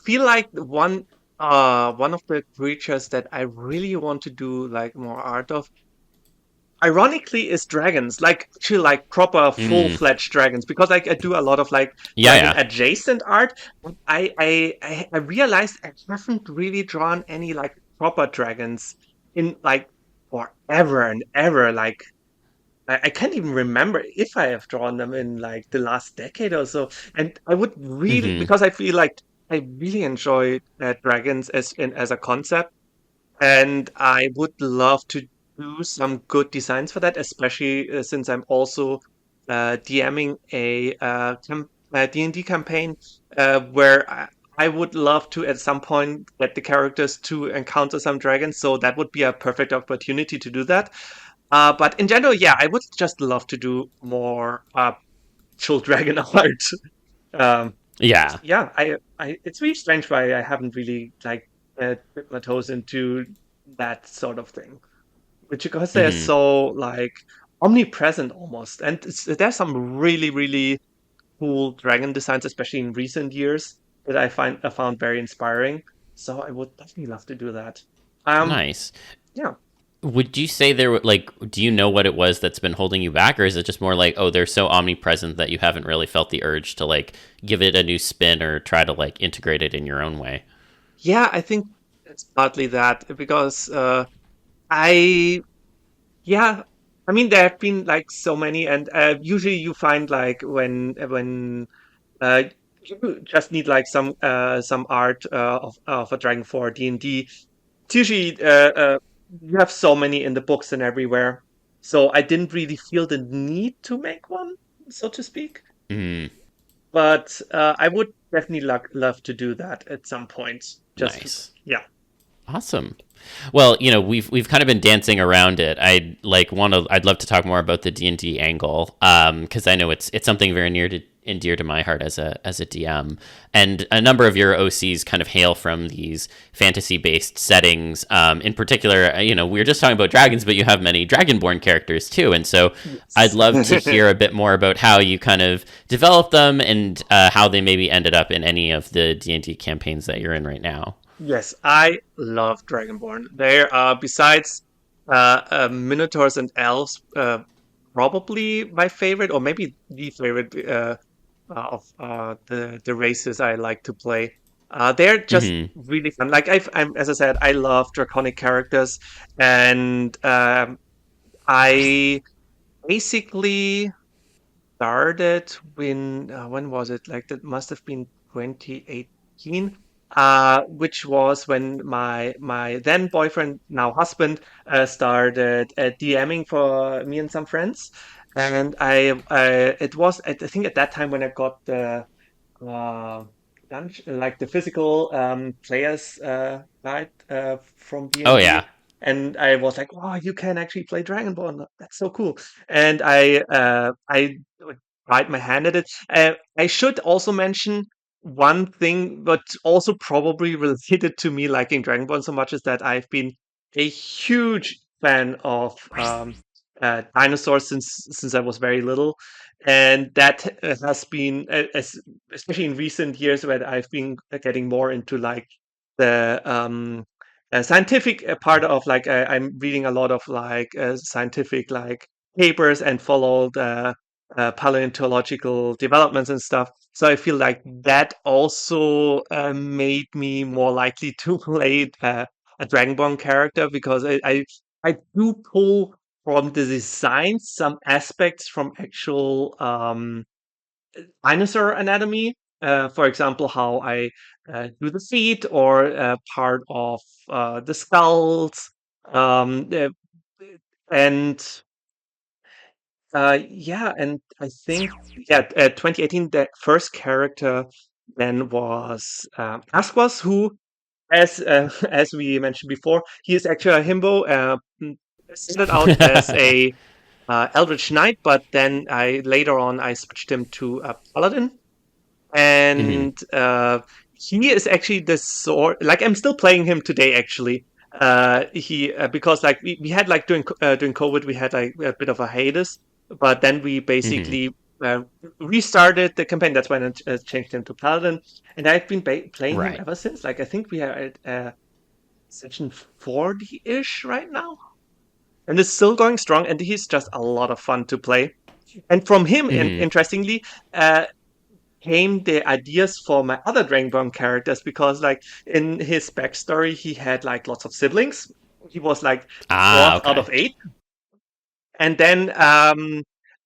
feel like one of the creatures that I really want to do like more art of ironically is dragons, like actually like proper Mm. full-fledged dragons because like I do a lot of like Yeah, dragon yeah. adjacent art, but I realized I haven't really drawn any like proper dragons in like forever and ever. Like I can't even remember if I have drawn them in like the last decade or so. And I would really, Hmm. because I feel like I really enjoy dragons as a concept, and I would love to do some good designs for that, especially since I'm also DMing a D&D campaign where I would love to at some point get the characters to encounter some dragons. So that would be a perfect opportunity to do that. But in general, yeah, I would just love to do more chill dragon art. Um, Yeah. yeah, it's really strange why I haven't really like dipped my toes into that sort of thing, which because they're Hmm. so like omnipresent almost, and there's some really really cool dragon designs, especially in recent years, that I found very inspiring. So I would definitely love to do that. Um, Nice. yeah. Would you say there like do you know what it was that's been holding you back, or is it just more like, oh, they're so omnipresent that you haven't really felt the urge to like give it a new spin or try to like integrate it in your own way? Yeah, I think it's partly that because I yeah, I mean there have been like so many, and usually you find like when uh, you just need like some art of a dragon for D&D. It's usually you have so many in the books and everywhere, so I didn't really feel the need to make one, so to speak. Mm, But I would definitely love to do that at some point. Just nice. yeah. Awesome. Well, we've kind of been dancing around it. I'd love to talk more about the D&D angle, because I know it's something very near to and dear to my heart as a DM. And a number of your OCs kind of hail from these fantasy based settings. In particular, we were just talking about dragons, but you have many dragonborn characters too. And so I'd Yes. love to hear a bit more about how you kind of developed them and how they maybe ended up in any of the D&D campaigns that you're in right now. Yes, I love Dragonborn. They are, besides Minotaurs and Elves, probably my favorite, or maybe the favorite of the races I like to play. They're just Hmm. really fun. Like as I said, I love draconic characters, and I basically started when was it? Like that must have been 2018, which was when my then boyfriend, now husband, started DMing for me and some friends, and it was I think at that time when I got the uh, like the physical players guide from Oh D&D. yeah. And I was like, "Wow, you can actually play Dragonborn! That's so cool!" And I tried my hand at it. I should also mention one thing, but also probably related to me liking Dragonborn so much, is that I've been a huge fan of dinosaurs since I was very little, and that has been especially in recent years where I've been getting more into like the scientific part of like I'm reading a lot of like scientific like papers and follow the paleontological developments and stuff. So I feel like that also made me more likely to play a Dragonborn character because I do pull from the design some aspects from actual dinosaur anatomy. For example, how I do the feet or part of the skulls. Um, uh, and yeah, and I think, yeah, 2018, the first character then was Asquas, who, as as we mentioned before, he is actually a himbo. Started out as a Eldritch Knight, but then I later on I switched him to a Paladin, Hmm. and he is actually the sort like I'm still playing him today actually. He because like we had like during COVID we had like a bit of a hiatus, but then we Hmm. basically restarted the campaign. That's when I changed him to Paladin, and I've been playing him Right. ever since. Like I think we are at section 40-ish right now, and it's still going strong. And he's just a lot of fun to play. And from him, Hmm. interestingly, uh, came the ideas for my other Dragonborn characters because, like, in his backstory, he had like lots of siblings. He was like Ah, fourth out okay. of eight, And then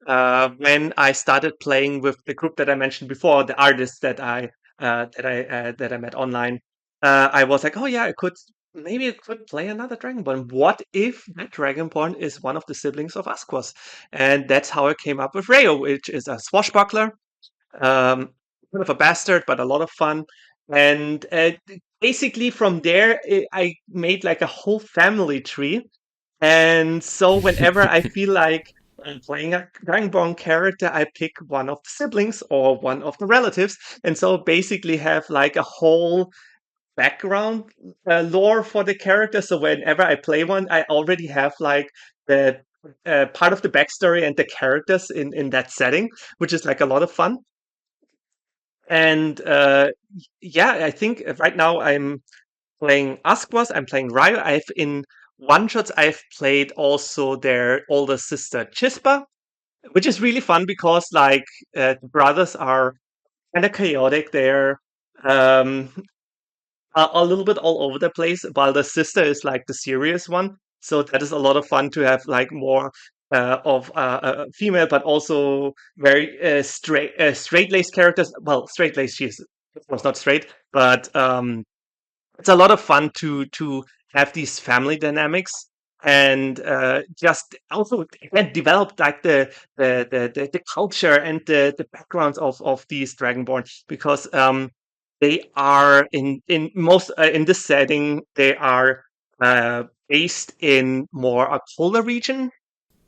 when I started playing with the group that I mentioned before, the artists that I met online, I was like, oh yeah, I could play another Dragonborn. What if that Dragonborn is one of the siblings of Asquas? And that's how I came up with Rayo, which is a swashbuckler, um, kind of a bastard, but a lot of fun. And basically from there, I made like a whole family tree. And so whenever I feel like I'm playing a Dragonborn character, I pick one of the siblings or one of the relatives, and so basically have like a whole background lore for the character. So whenever I play one, I already have like the part of the backstory and the characters in that setting, which is like a lot of fun. And yeah, I think right now I'm playing Asquas, I'm playing Ryo. I've in one shots I've played also their older sister Chispa, which is really fun because like the brothers are kind of chaotic. They're um, a little bit all over the place, while the sister is like the serious one. So that is a lot of fun to have like more of a female, but also very straight laced characters. Well, straight laced, she's of course not straight, but it's a lot of fun to have these family dynamics and just also again develop like the culture and the backgrounds of these dragonborn because they are in most in this setting they are based in more a colder region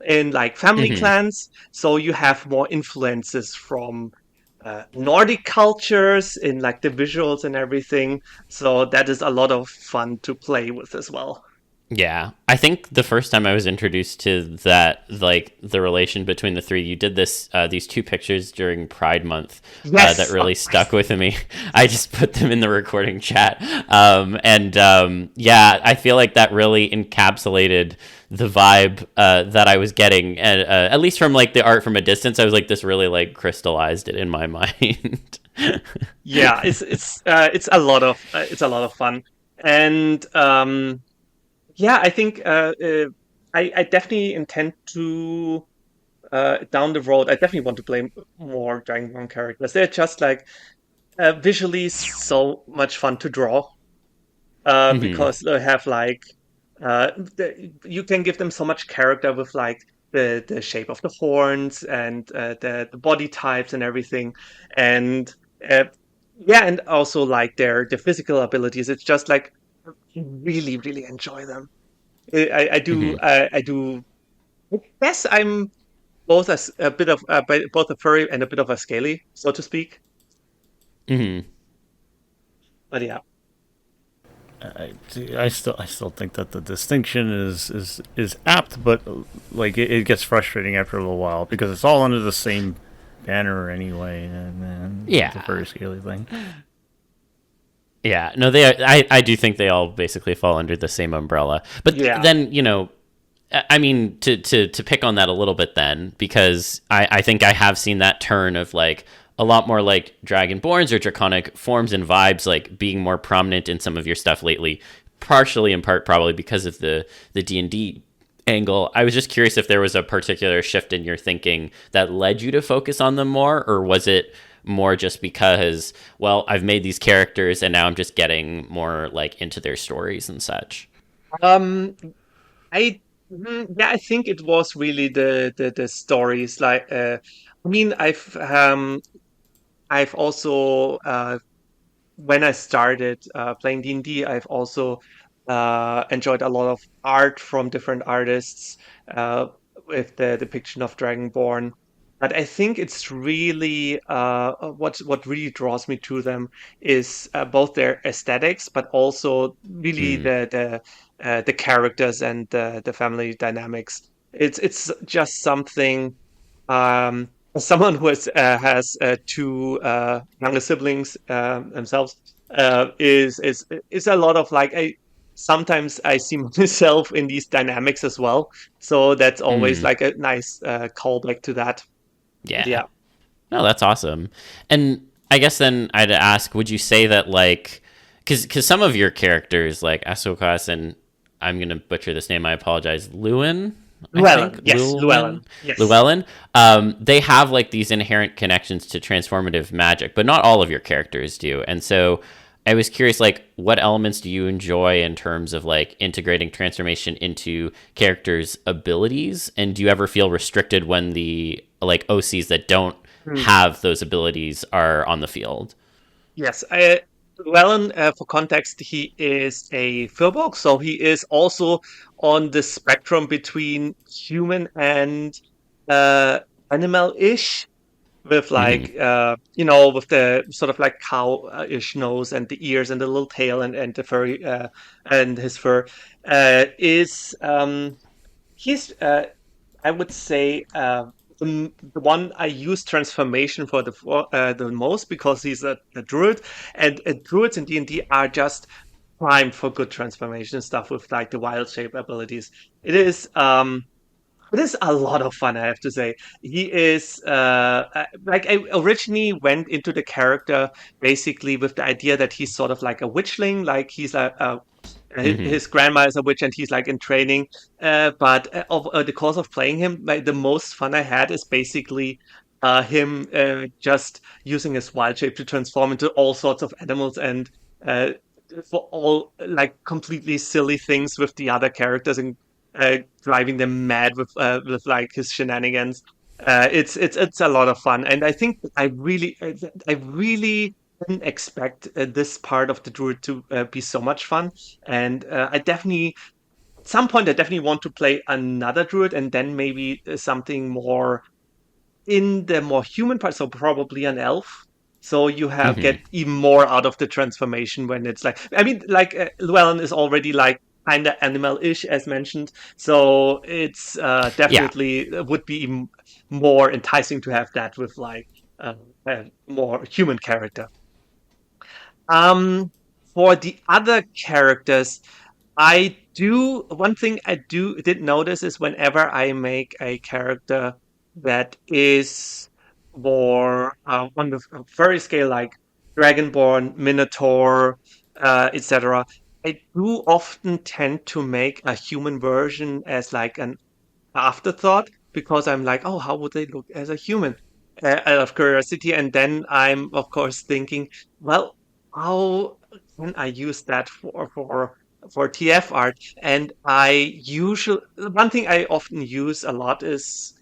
in like family Hmm. clans, so you have more influences from Nordic cultures in like the visuals and everything. So that is a lot of fun to play with as well. Yeah, I think the first time I was introduced to that, like the relation between the three, you did these two pictures during Pride Month that Yes. really stuck with me. I just put them in the recording chat, and yeah, I feel like that really encapsulated the vibe that I was getting, and at least from like the art from a distance, I was like, this really like crystallized it in my mind. Yeah, it's a lot of fun, and yeah, I think I definitely intend to down the road. I definitely want to play more Dragon Ball characters. They're just like visually so much fun to draw. Hmm. Because they have like you can give them so much character with like the shape of the horns and the body types and everything, and uh, yeah, and also like their physical abilities. It's just like I really enjoy them. I do Hmm. I do. I guess I'm both a bit of both a furry and a bit of a scaly, so to speak. Hmm. But yeah. I still think that the distinction is apt, but like it gets frustrating after a little while because it's all under the same banner anyway, and the Yeah. furry scaly thing. Yeah, no, I do think they all basically fall under the same umbrella. But Yeah. then, I mean, to pick on that a little bit then, because I think I have seen that turn of like a lot more like Dragonborns or Draconic forms and vibes like being more prominent in some of your stuff lately, partially in part probably because of the D&D angle. I was just curious if there was a particular shift in your thinking that led you to focus on them more, or was it more just because, well, I've made these characters and now I'm just getting more like into their stories and such? Um, I yeah, I think it was really the stories. Like, I mean, I've also when I started playing D&D, I've also enjoyed a lot of art from different artists uh, with the depiction of Dragonborn. But I think it's really what really draws me to them is both their aesthetics, but also really Mm. the characters and the family dynamics. It's just something. As someone who has two younger siblings themselves, is a lot of like I sometimes I see myself in these dynamics as well. So that's always Mm. like a nice callback to that. But Yeah. yeah. No, that's awesome. And I guess then I'd ask, would you say that like, because some of your characters like Asokas and I'm gonna butcher this name, I apologize, Lewin, I think. Llewellyn, yes, Llewellyn, yes. Llewellyn. They have like these inherent connections to transformative magic, but not all of your characters do. And so I was curious, like, what elements do you enjoy in terms of like integrating transformation into characters' abilities? And do you ever feel restricted when the like OCs that don't Hmm. have those abilities are on the field? Yes, Llewellyn, for context, he is a Firbolg, so he is also on the spectrum between human and uh, animal-ish, with Hmm. like with the sort of like cow-ish nose and the ears and the little tail and the furry and his fur is he's I would say the one I use transformation the most because he's a druid, and druids in D&D are just primed for good transformation stuff with like the wild shape abilities. It is it is a lot of fun, I have to say. He is like I originally went into the character basically with the idea that he's sort of like a witchling, like he's Hmm. his grandma is a witch and he's like in training. But over the course of playing him, like the most fun I had is basically him just using his wild shape to transform into all sorts of animals and uh, for all like completely silly things with the other characters and driving them mad with like his shenanigans. It's a lot of fun, and I think I really didn't expect this part of the druid to be so much fun. And I definitely at some point I definitely want to play another druid, and then maybe something more in the more human part, so probably an elf. So you have Hmm. get even more out of the transformation when it's like I mean like Llewellyn is already like kind of animal-ish as mentioned, so it's Yeah. definitely would be even more enticing to have that with like a more human character. Um, for the other characters, I do one thing I did notice is whenever I make a character that is more on the furry scale, like Dragonborn, Minotaur, etc. I do often tend to make a human version as like an afterthought because I'm like, oh, how would they look as a human? Out of curiosity, and then I'm of course thinking, well, how can I use that for TF art? And I usually one thing I often use a lot is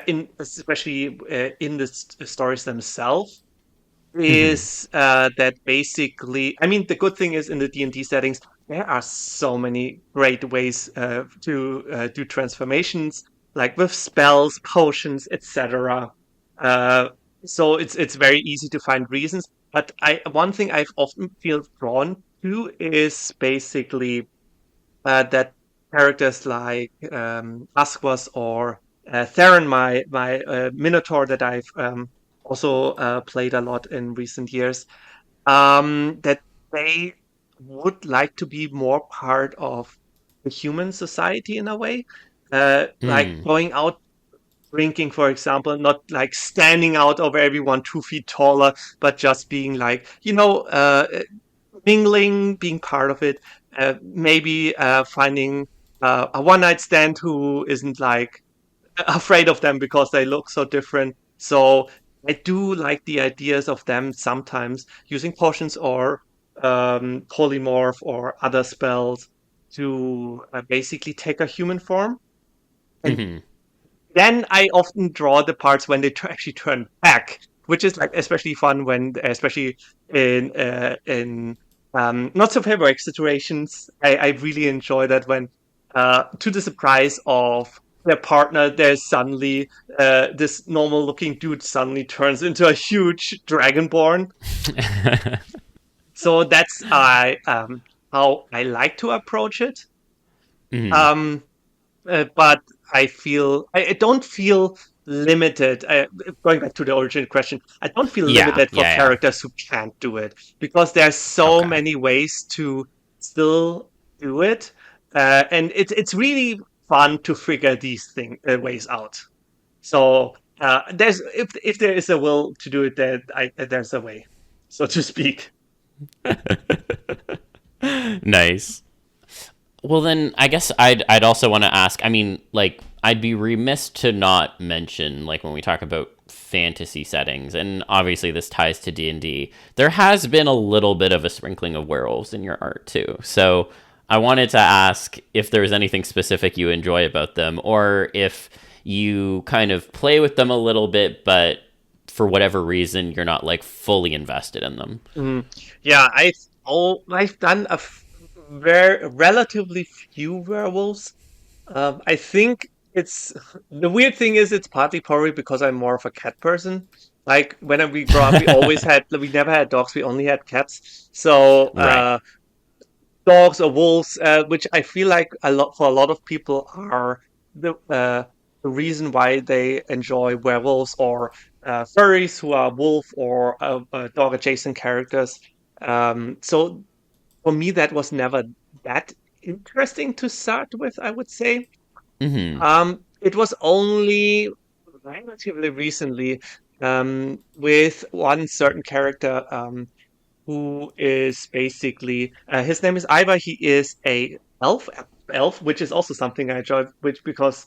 in especially in the stories themselves Hmm. is that basically I mean the good thing is in the D&D settings there are so many great ways to do transformations like with spells, potions, etc. uh, so it's very easy to find reasons, but I one thing I've often feel drawn to is basically that characters like Asquas or Theron, my Minotaur that I've also played a lot in recent years, that they would like to be more part of the human society in a way, like Hmm. going out drinking, for example, not like standing out over everyone 2 feet taller, but just being like, mingling, being part of it, maybe finding a one night stand who isn't like afraid of them because they look so different. So I do like the ideas of them sometimes using potions or polymorph or other spells to basically take a human form. And Hmm. then I often draw the parts when they actually turn back, which is like especially fun when, especially in not so favorable situations. I really enjoy that when, to the surprise of their partner, there's suddenly this normal-looking dude suddenly turns into a huge dragonborn. So that's how I like to approach it. Hmm. Um, but I don't feel limited. Going back to the original question, I don't feel Yeah. limited for Yeah. Yeah. characters who can't do it because there's so Okay. many ways to still do it, and it's really fun to figure these ways out. So there's if there is a will to do it, there's a way, so to speak. Nice. Well, then I guess I'd also want to ask. I mean, like, I'd be remiss to not mention, like, when we talk about fantasy settings, and obviously this ties to D&D. There has been a little bit of a sprinkling of werewolves in your art too. So I wanted to ask if there's anything specific you enjoy about them, or if you kind of play with them a little bit, but for whatever reason you're not like fully invested in them. Yeah, I've done very relatively few werewolves. I think it's the weird thing is it's partly probably because I'm more of a cat person. Like when we grew up, we never had dogs, we only had cats. So Right. dogs or wolves, which I feel like a lot of people are the reason why they enjoy werewolves or furries who are wolf or dog adjacent characters. So for me, that was never that interesting to start with, I would say. Mm-hmm. It was only relatively recently with one certain character who is basically his name is Ivar. He is a elf, which is also something I enjoy. Which because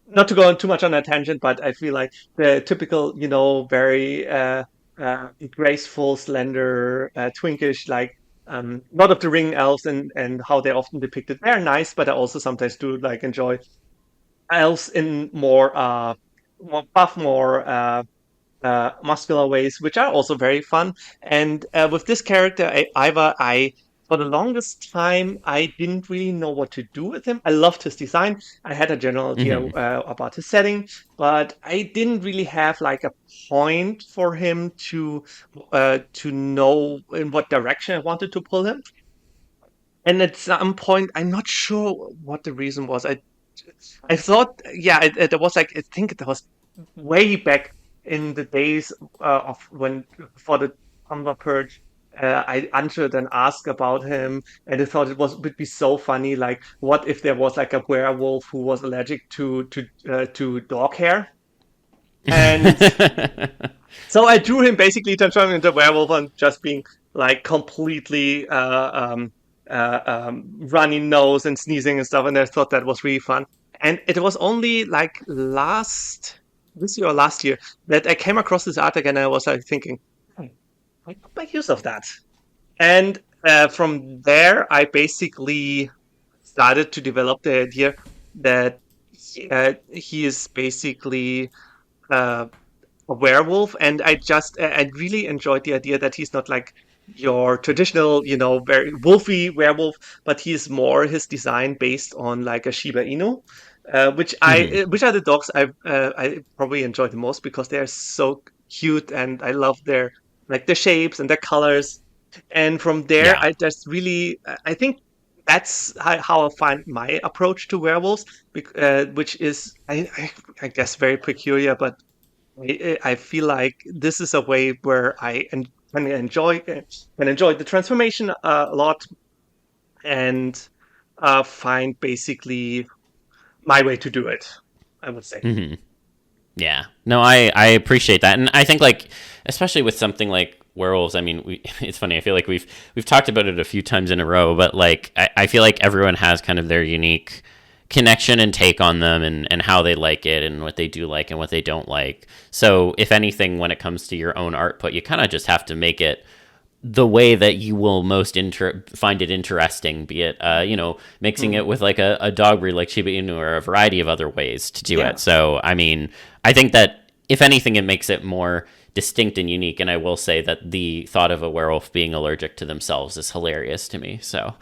not to go on too much on a tangent, but I feel like the typical, very graceful, slender, twinkish, like Lord of the Ring elves and how they're often depicted. They're nice, but I also sometimes do like enjoy elves in more buff, more muscular ways, which are also very fun. And with this character, Ivar, I for the longest time I didn't really know what to do with him. I loved his design. I had a general idea Mm-hmm. about his setting, but I didn't really have like a point for him to know in what direction I wanted to pull him. And at some point, I'm not sure what the reason was. I thought, yeah, it was like I think it was way back in the days of when for the Tumblr purge. I answered and asked about him, and I thought would be so funny. Like, what if there was like a werewolf who was allergic to dog hair? And so I drew him basically transforming into a werewolf and just being like completely runny nose and sneezing and stuff. And I thought that was really fun. And it was only like this year or last year that I came across this art again. And I was like thinking, "Hmm, I could make use of that." And from there, I basically started to develop the idea that he is basically uh, a werewolf, and I really enjoyed the idea that he's not like your traditional, very wolfy werewolf, but he's more his design based on like a Shiba Inu, Mm-hmm. which are the dogs I probably enjoy the most because they're so cute and I love their like the shapes and the colors. And from there, Yeah. I think that's how I find my approach to werewolves, which is I guess very peculiar, but I feel like this is a way where can enjoy the transformation a lot and find basically my way to do it. I would say. Mm-hmm. Yeah. No, I appreciate that. And I think like especially with something like werewolves, I mean, it's funny. I feel like we've talked about it a few times in a row, but like I feel like everyone has kind of their unique connection and take on them and how they like it and what they do like and what they don't like. So if anything, when it comes to your own art put, you kind of just have to make it the way that you will most find it interesting, be it mixing Mm. it with like a dog breed like Shiba Inu or a variety of other ways to do Yeah. it. So I mean, I think that if anything, it makes it more distinct and unique. And I will say that the thought of a werewolf being allergic to themselves is hilarious to me. So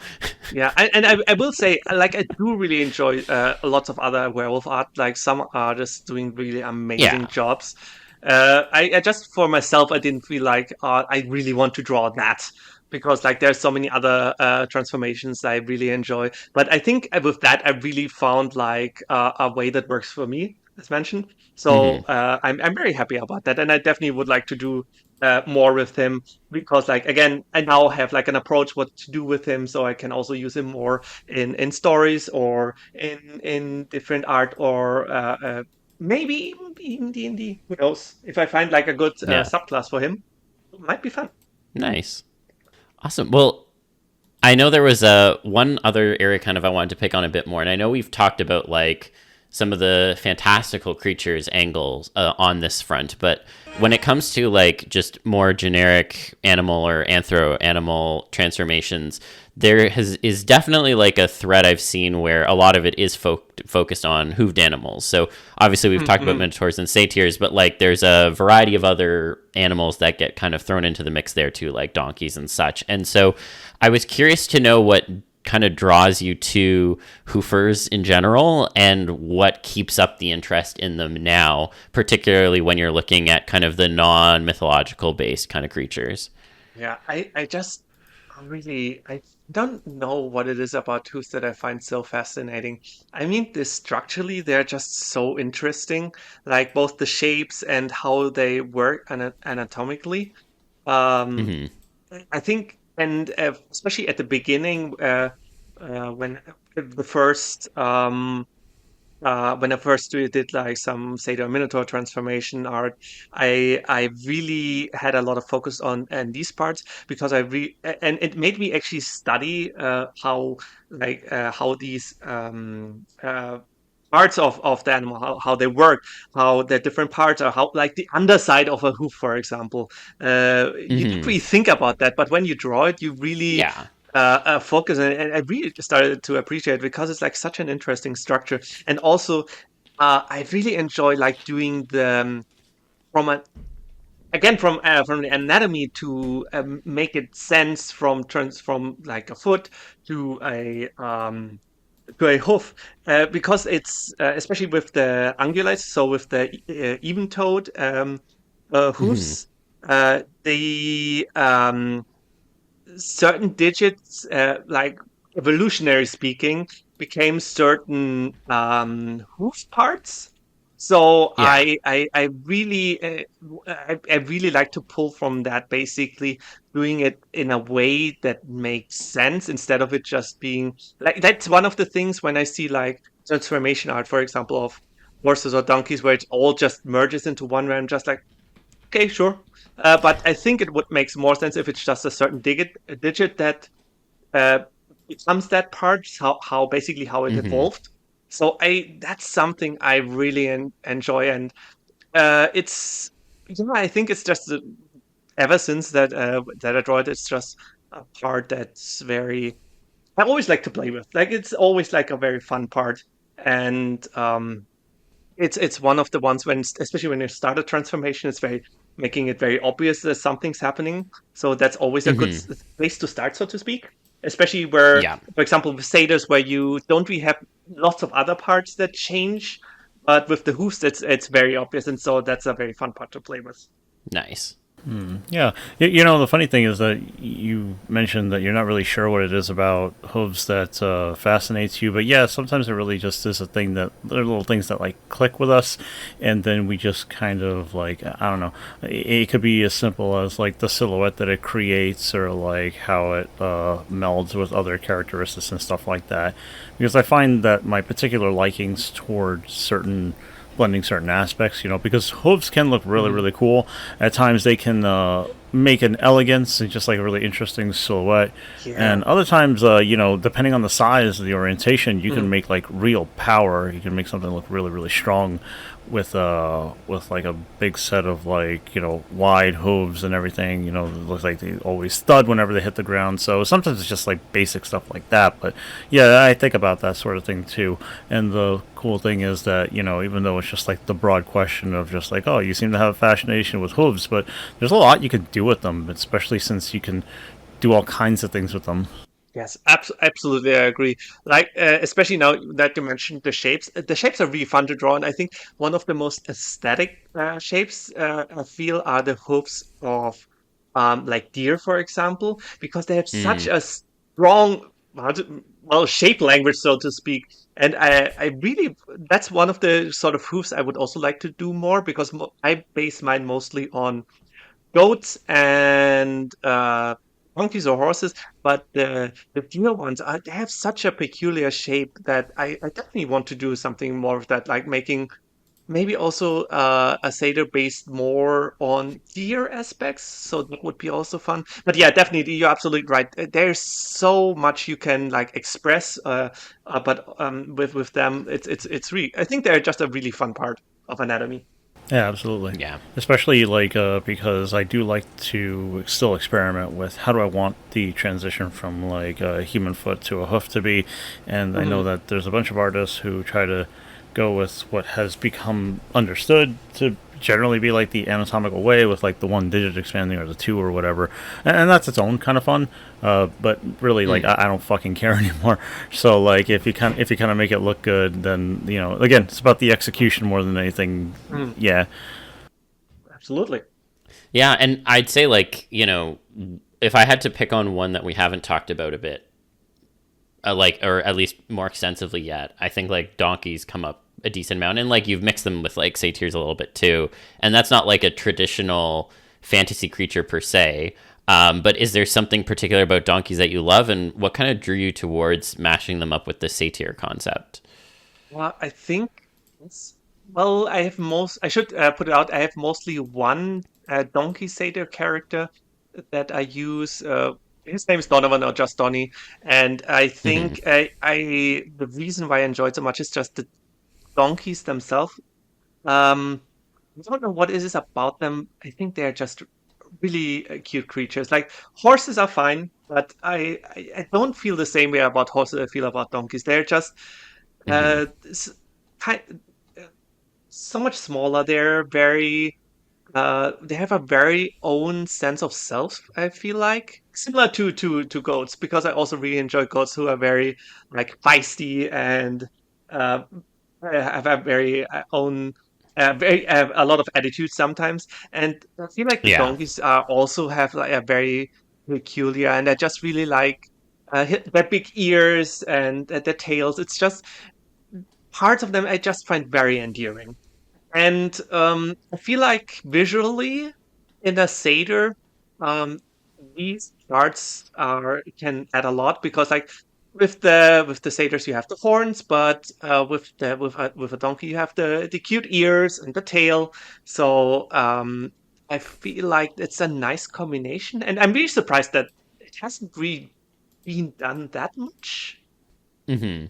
Yeah, I will say, like, I do really enjoy lots of other werewolf art. Like, some artists doing really yeah. amazing jobs. I just for myself, I didn't feel like I really want to draw that because, like, there's so many other transformations I really enjoy. But I think with that, I really found like a way that works for me, as mentioned. So Hmm. I'm very happy about that, and I definitely would like to do more with him because like again I now have like an approach what to do with him so I can also use him more in stories or in different art or maybe even D&D, who knows, if I find like a good Yeah. subclass for him, it might be fun. Nice. Awesome. Well, I know there was one other area kind of I wanted to pick on a bit more, and I know we've talked about like some of the fantastical creatures angles on this front, but when it comes to like just more generic animal or anthro animal transformations, is definitely like a thread I've seen where a lot of it is focused on hooved animals. So obviously we've talked about minotaurs and satyrs, but like there's a variety of other animals that get kind of thrown into the mix there too, like donkeys and such. And so I was curious to know what kind of draws you to hoofers in general and what keeps up the interest in them now, particularly when you're looking at kind of the non-mythological based kind of creatures. Yeah, I don't know what it is about tooths that I find so fascinating. I mean, structurally, they're just so interesting, like both the shapes and how they work anatomically. Um, Hmm. I think, and especially at the beginning, when the first when I first did like some Satyr Minotaur transformation art, I really had a lot of focus on and these parts because and it made me actually study how these parts of the animal how they work, how the different parts are, how like the underside of a hoof, for example. You don't Hmm. really think about that, but when you draw it, you really Yeah. focus, and I really started to appreciate it because it's like such an interesting structure. And also, I really enjoy like doing the from a again from the anatomy to make it sense from turns from like a foot to a hoof, because it's especially with the ungulates, so with the even-toed Hmm. hoofs, the certain digits, like evolutionary speaking, became certain hoof parts. So Yeah. I really I really like to pull from that, basically doing it in a way that makes sense instead of it just being like that's one of the things when I see like transformation art, for example, of horses or donkeys, where it all just merges into one round, just like okay, sure. But I think it would make more sense if it's just a certain digit that uh, becomes that part, how basically how it Hmm. evolved. So that's something I really enjoy, and it's yeah, I think it's just ever since that I draw it, it's just a part that's very I always like to play with. Like it's always like a very fun part, and it's one of the ones when, especially when you start a transformation, it's very making it very obvious that something's happening. So that's always a good Hmm. place to start, so to speak. Especially where, Yeah. for example, with satyrs, where you don't really have lots of other parts that change, but with the hoofs, it's very obvious, and so that's a very fun part to play with. Nice. Yeah, the funny thing is that you mentioned that you're not really sure what it is about hooves that fascinates you, but yeah, sometimes it really just is a thing that there are little things that like click with us, and then we just kind of like I don't know. It could be as simple as like the silhouette that it creates, or like how it melds with other characteristics and stuff like that. Because I find that my particular likings toward certain blending certain aspects, because hooves can look really, Mhm. really cool. At times they can make an elegance and just like a really interesting silhouette. Yeah. And other times, depending on the size, the orientation, you can Mhm. make like real power. You can make something look really, really strong with like a big set of like wide hooves and everything. It looks like they always stud whenever they hit the ground. So sometimes it's just like basic stuff like that. But yeah, I think about that sort of thing too. And the cool thing is that even though it's just like the broad question of just like, oh, you seem to have a fascination with hooves, but there's a lot you can do with them, especially since you can do all kinds of things with them. Yes, absolutely, I agree. Like, especially now that you mentioned the shapes are really fun to draw, and I think one of the most aesthetic shapes I feel are the hoofs of, like deer, for example, because they have such Mm. a strong, well, shape language, so to speak. And I really, that's one of the sort of hoofs I would also like to do more because I base mine mostly on goats and monkeys or horses, but the deer ones they have such a peculiar shape that I definitely want to do something more of that, like making maybe also a satyr based more on deer aspects, so that would be also fun. But yeah, definitely, you're absolutely right. There's so much you can like express, but with them, it's really. I think they're just a really fun part of anatomy. Yeah, absolutely. Yeah. Especially like because I do like to still experiment with how do I want the transition from like a human foot to a hoof to be, and I know Hmm. that there's a bunch of artists who try to go with what has become understood to generally be like the anatomical way with like the one digit expanding or the two or whatever, and that's its own kind of fun. But really, like Mm. I don't fucking care anymore. So like if you kind of make it look good, then again it's about the execution more than anything. Hmm. Yeah, Absolutely. Yeah, and I'd say like, if I had to pick on one that we haven't talked about a bit, like or at least more extensively yet, I think like donkeys come up a decent amount, and like you've mixed them with like satyrs a little bit too, and that's not like a traditional fantasy creature per se. But is there something particular about donkeys that you love, and what kind of drew you towards mashing them up with the satyr concept? Well, I think it's, well, I have most. I should put it out. I have mostly one donkey satyr character that I use. His name is Donovan or just Donny, and I Hmm. think the reason why I enjoyed so much is just the donkeys themselves. Um, I don't know what it is about them. I think they're just really cute creatures. Like horses are fine, but I don't feel the same way about horses I feel about donkeys. They're just Hmm. s- kind, so much smaller. They're very they have a very own sense of self, I feel like. Similar to goats, because I also really enjoy goats who are very like feisty and uh have a very own very a lot of attitude sometimes. And I feel like the Yeah. donkeys are also have like a very peculiar, and I just really like their big ears and their tails. It's just parts of them I just find very endearing. And I feel like visually in a satyr, um, these charts are can add a lot because like with the satyrs you have the horns, but with a donkey you have the cute ears and the tail. So I feel like it's a nice combination, and I'm really surprised that it hasn't really been done that much. Hmm.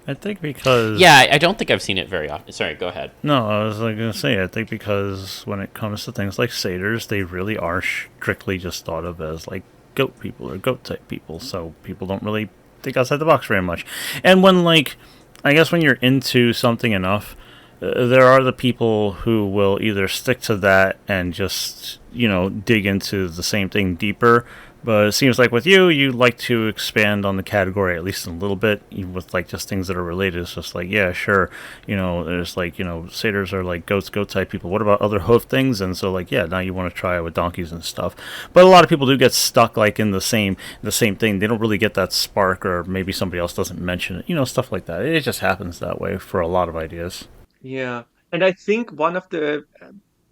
I think because Yeah, I don't think I've seen it very often. Sorry, go ahead. no, I was like gonna say I think because when it comes to things like satyrs, they really are strictly just thought of as like goat people or goat type people, so people don't really think outside the box very much. And when like I guess when you're into something enough, there are the people who will either stick to that and just dig into the same thing deeper. But it seems like with you, you like to expand on the category at least a little bit, even with like just things that are related. It's just like, yeah, sure, there's like satyrs are like goats, goat type people. What about other hoof things? And so like, yeah, now you want to try it with donkeys and stuff. But a lot of people do get stuck like in the same thing. They don't really get that spark, or maybe somebody else doesn't mention it. Stuff like that. It just happens that way for a lot of ideas. Yeah, and I think one of the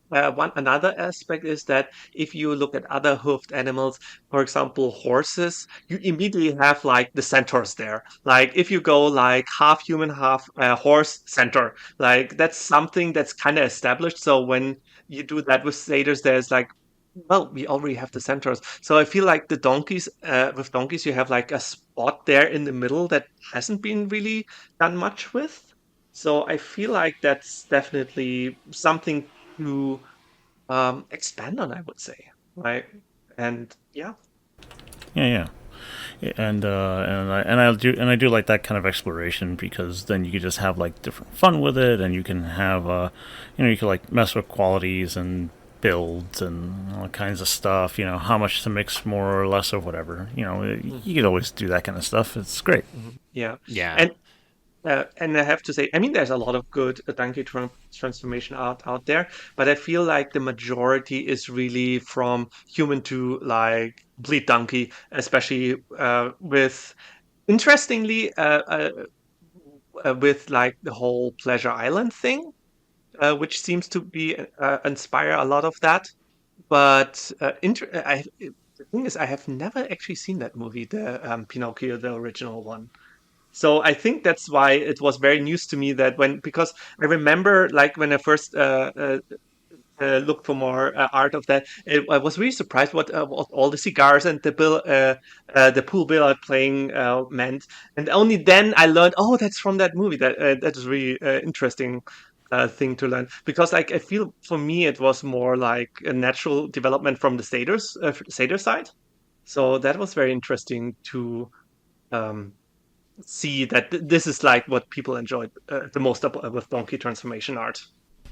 one another aspect is that if you look at other hoofed animals, for example, horses, you immediately have like the centaurs there. Like if you go like half human, half horse centaur, like that's something that's kind of established. So when you do that with satyrs, there's like, well, we already have the centaurs. So I feel like the donkeys, with donkeys, you have like a spot there in the middle that hasn't been really done much with. So I feel like that's definitely something to expand on, I would say. Right. And yeah. Yeah, yeah. And I do like that kind of exploration because then you could just have like different fun with it, and you can have you can like mess with qualities and builds and all kinds of stuff. How much to mix more or less or whatever. Mm, You could always do that kind of stuff. It's great. yeah. Yeah. And and I have to say, I mean, there's a lot of good donkey transformation art out there, but I feel like the majority is really from human to like bleed donkey, especially with interestingly with like the whole Pleasure Island thing, which seems to be inspire a lot of that. But the thing is, I have never actually seen that movie, the Pinocchio, the original one. So I think that's why it was very news to me that because I remember like when I first looked for more art of that. I was really surprised what all the cigars and the pool bill playing meant, and only then I learned, oh, that's from that movie. That is really interesting thing to learn because, like, I feel for me it was more like a natural development from the satyr side. So that was very interesting to um, see that this is like what people enjoyed the most with donkey transformation art.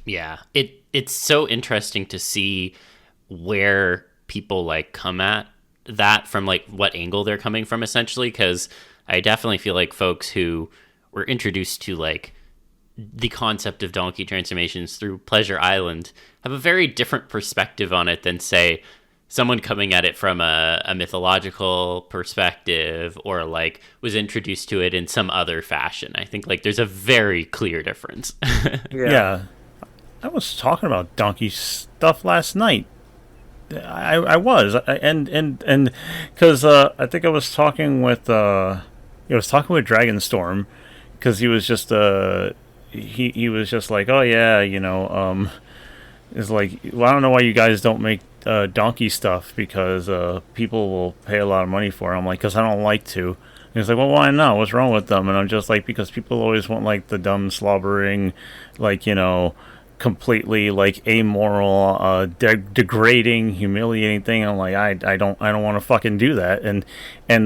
Yeah, it's so interesting to see where people like come at that from, like what angle they're coming from, essentially, because I definitely feel like folks who were introduced to like the concept of donkey transformations through Pleasure Island have a very different perspective on it than, say, someone coming at it from a mythological perspective or like was introduced to it in some other fashion. I think like there's a very clear difference. Yeah. I was talking about donkey stuff last night. I was, and because I think I was talking with Dragonstorm, because he was just he was just like, oh yeah, it's like, well, I don't know why you guys don't make donkey stuff, because people will pay a lot of money for it. I'm like, because I don't like to. And he's like, well, why not? What's wrong with them? And I'm just like, because people always want like the dumb, slobbering, like, completely like amoral, degrading, humiliating thing. I'm like, I don't want to fucking do that. And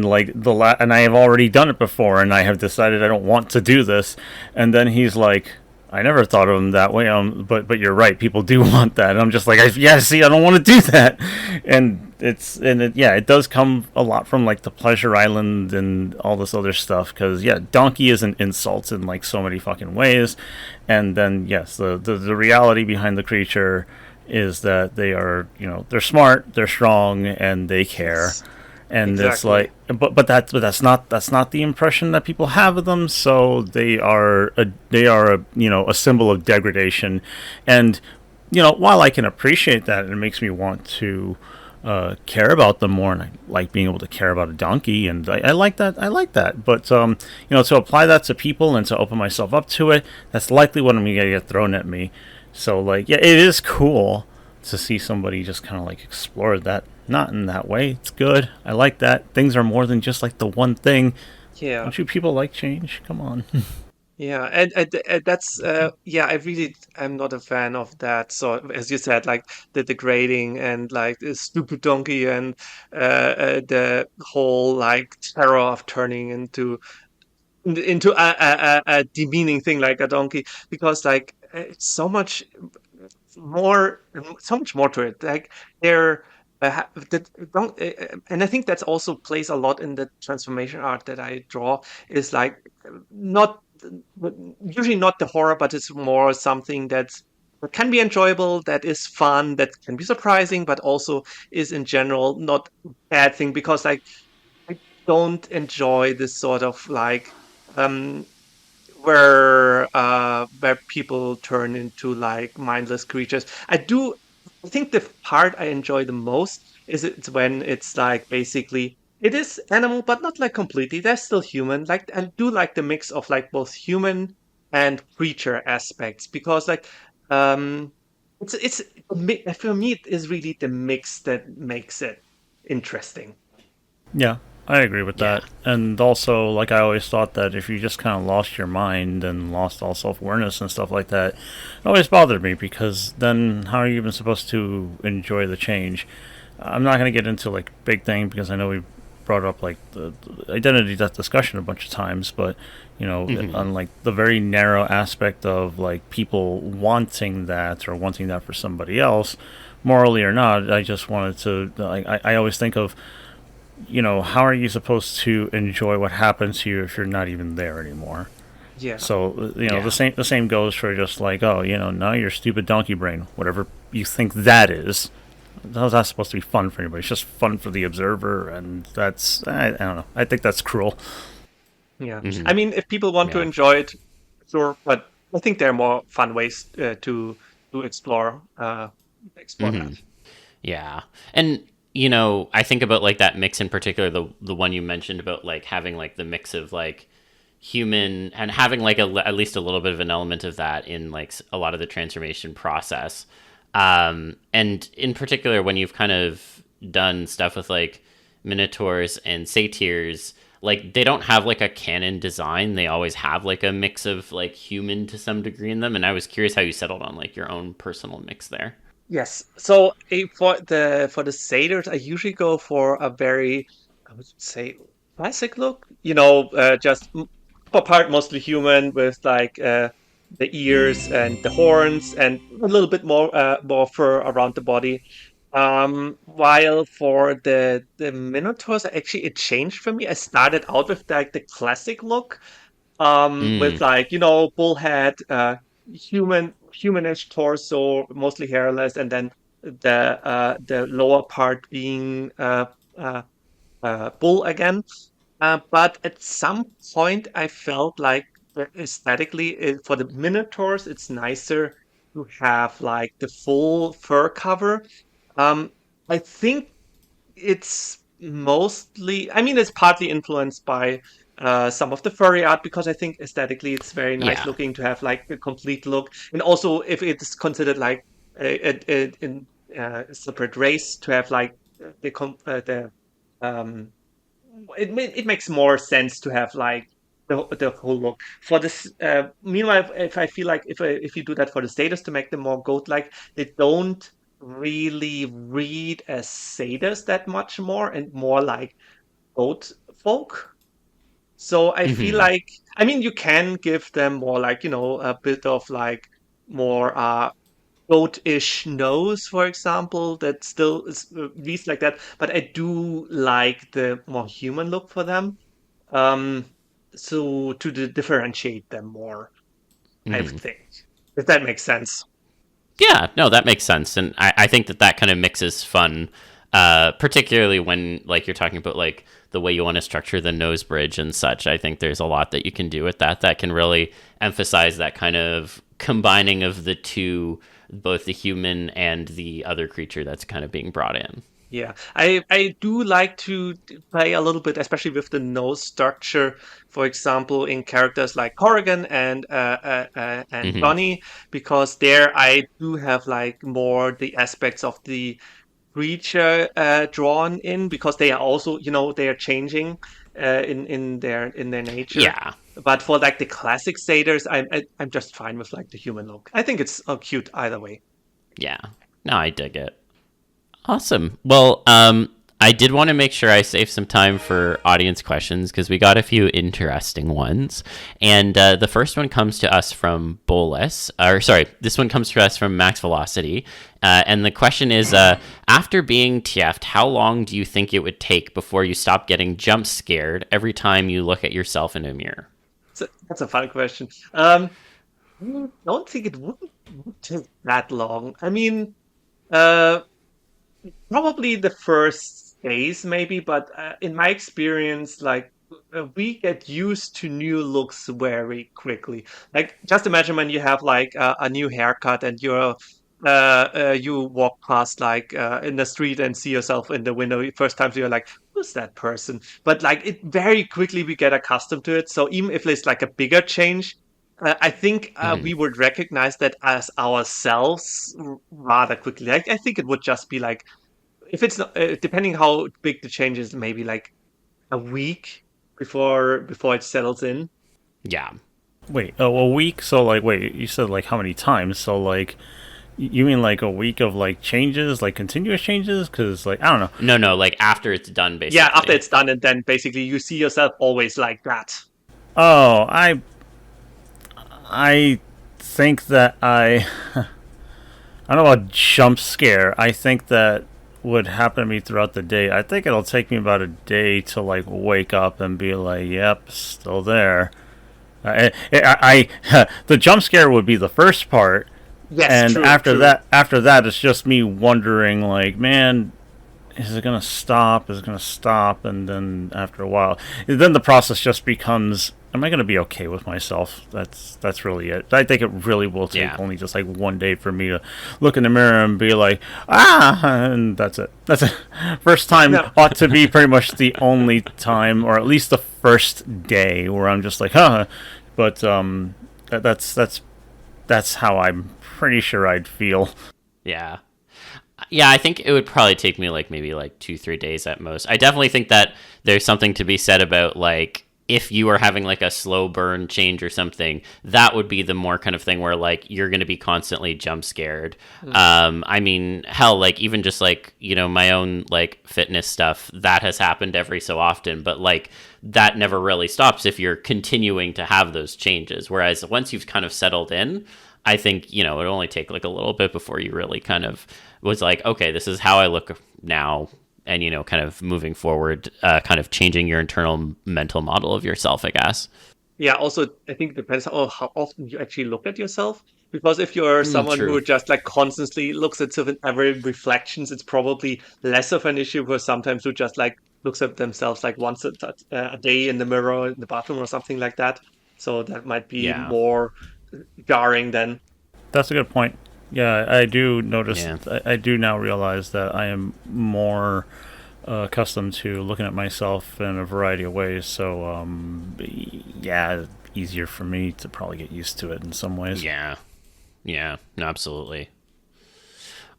like and I have already done it before, and I have decided I don't want to do this. And then he's like, I never thought of them that way. But you're right. People do want that. And I'm just like, see, I don't want to do that. And it does come a lot from like the Pleasure Island and all this other stuff. Because donkey is an insult in like so many fucking ways. And then yes, the reality behind the creature is that they are, they're smart, they're strong, and they care. And exactly. It's like, but that's not the impression that people have of them. So they are a symbol of degradation. And while I can appreciate that, it makes me want to care about them more, and I like being able to care about a donkey, and I like that. But to apply that to people and to open myself up to it, that's likely what I'm gonna get thrown at me. So like, it is cool to see somebody just kind of like explore that. Not in that way. It's good. I like that. Things are more than just like the one thing. Yeah. Don't you people like change? Come on. Yeah, and that's I'm not a fan of that. So as you said, like the degrading and like the stupid donkey and the whole like terror of turning into a demeaning thing like a donkey, because like it's more so much more to it. Like they're and I think that's also plays a lot in the transformation art that I draw, is like not usually not the horror, but it's more something that can be enjoyable, that is fun, that can be surprising, but also is in general not a bad thing, because like I don't enjoy this sort of like where people turn into like mindless creatures. I think the part I enjoy the most is it's when it's like basically it is animal, but not like completely. They're still human. Like I do like the mix of like both human and creature aspects, because like it's for me it is really the mix that makes it interesting. Yeah, I agree with that. And also, like, I always thought that if you just kind of lost your mind and lost all self-awareness and stuff like that, it always bothered me, because then how are you even supposed to enjoy the change? I'm not going to get into, like, big thing, because I know we brought up, like, the identity death discussion a bunch of times, but, on, like, the very narrow aspect of, like, people wanting that or wanting that for somebody else, morally or not, I just wanted to, like, I always think of, how are you supposed to enjoy what happens to you if you're not even there anymore? Yeah. So, the same goes for just like, now you're stupid donkey brain, whatever you think that is. How's that supposed to be fun for anybody? It's just fun for the observer, and that's, I don't know. I think that's cruel. Yeah. I mean, if people want to enjoy it, sure, but I think there are more fun ways to explore that. Yeah. And I think about like that mix in particular, the one you mentioned about like having like the mix of like human and having like at least a little bit of an element of that in like a lot of the transformation process. And in particular, when you've kind of done stuff with like minotaurs and satyrs, like they don't have like a canon design. They always have like a mix of like human to some degree in them. And I was curious how you settled on like your own personal mix there. Yes. So for the satyrs, I usually go for a very, I would say, classic look. Just for part mostly human with like the ears and the horns and a little bit more fur around the body. While for the minotaurs, actually it changed for me. I started out with like the classic look, with Mm, like bull head, humanish torso, mostly hairless, and then the lower part being uh, bull again. But at some point, I felt like aesthetically, for the minotaurs, it's nicer to have like the full fur cover. Um, I think it's mostly, I mean, it's partly influenced by some of the furry art because I think aesthetically it's very nice yeah. looking to have like a complete look, and also if it's considered like a separate race to have like the um it makes more sense to have like the whole look for this. Meanwhile, if I feel like if you do that for the status to make them more goat like, they don't really read as satyrs that much more and more like goat folk. So I feel Hmm. like, I mean, you can give them more like a bit of like more goat-ish nose, for example, that still is reads like that. But I do like the more human look for them. Um, so to differentiate them more, I Hmm. think. If that makes sense. Yeah, no, that makes sense, and I think that kind of mixes fun, particularly when like you're talking about like the way you want to structure the nose bridge and such. I think there's a lot that you can do with that can really emphasize that kind of combining of the two, both the human and the other creature that's kind of being brought in. Yeah, I do like to play a little bit, especially with the nose structure. For example, in characters like Corrigan and Hmm. Johnny, because there I do have like more the aspects of the creature drawn in, because they are also they are changing in their nature. Yeah, But for like the classic satyrs, I'm just fine with like the human look. I think it's cute either way. yeah. No, I dig it. Awesome. Well, I did want to make sure I save some time for audience questions because we got a few interesting ones. And the first one comes to us from Bolus, or sorry, this one comes to us from Max Velocity. And the question is, after being TF'd, how long do you think it would take before you stop getting jump scared every time you look at yourself in a mirror? So that's a fun question. I don't think it would take that long. I mean, uh, probably the first days, maybe, but in my experience, like we get used to new looks very quickly. Like, just imagine when you have like a new haircut and you walk past like in the street and see yourself in the window. First time, so you're like, who's that person? But like it very quickly we get accustomed to it. So even if there's like a bigger change, I think Hmm. we would recognize that as ourselves rather quickly. I think it would just be like, if it's not, depending how big the change is, maybe like a week before it settles in. Yeah. Wait, a week? So like, wait, you said like how many times? So like, you mean like a week of like changes, like continuous changes? Because like I don't know. No, no, like after it's done, Yeah, after basically. it's done, and then basically you see yourself always like that. Oh, I think that I don't know about jump scare. I think that would happen to me throughout the day. I think it'll take me about a day to like wake up and be like, "Yep, still there." The jump scare would be the first part, Yes, and true, true. after that, it's just me wondering, like, man, is it gonna stop? Is it gonna stop? And then after a while, then the process just becomes am I going to be okay with myself? That's really it. I think it really will take only just like one day for me to look in the mirror and be like, and that's it. That's it. First time ought to be pretty much the only time, or at least the first day where I'm just like, But that's how I'm pretty sure I'd feel. Yeah. Yeah, I think it would probably take me like maybe like 2-3 days at most. I definitely think that there's something to be said about like if you are having like a slow burn change or something, that would be the more kind of thing where like you're going to be constantly jump scared. I mean, hell, like even just like, you know, my own like fitness stuff, that has happened every so often, but like that never really stops if you're continuing to have those changes. Whereas once you've kind of settled in, I think, you know, it only take like a little bit before you really kind of was like, okay, this is how I look now. And, you know, kind of moving forward, kind of changing your internal mental model of yourself, I guess. Yeah, also, I think it depends on how often you actually look at yourself. Because if you're someone who just like constantly looks at certain every reflections, it's probably less of an issue for sometimes who just like looks at themselves like once a day in the mirror, in the bathroom or something like that. So that might be more jarring then. That's a good point. Yeah, I do notice. Yeah. I do now realize that I am more accustomed to looking at myself in a variety of ways. So, easier for me to probably get used to it in some ways. Yeah, no, absolutely.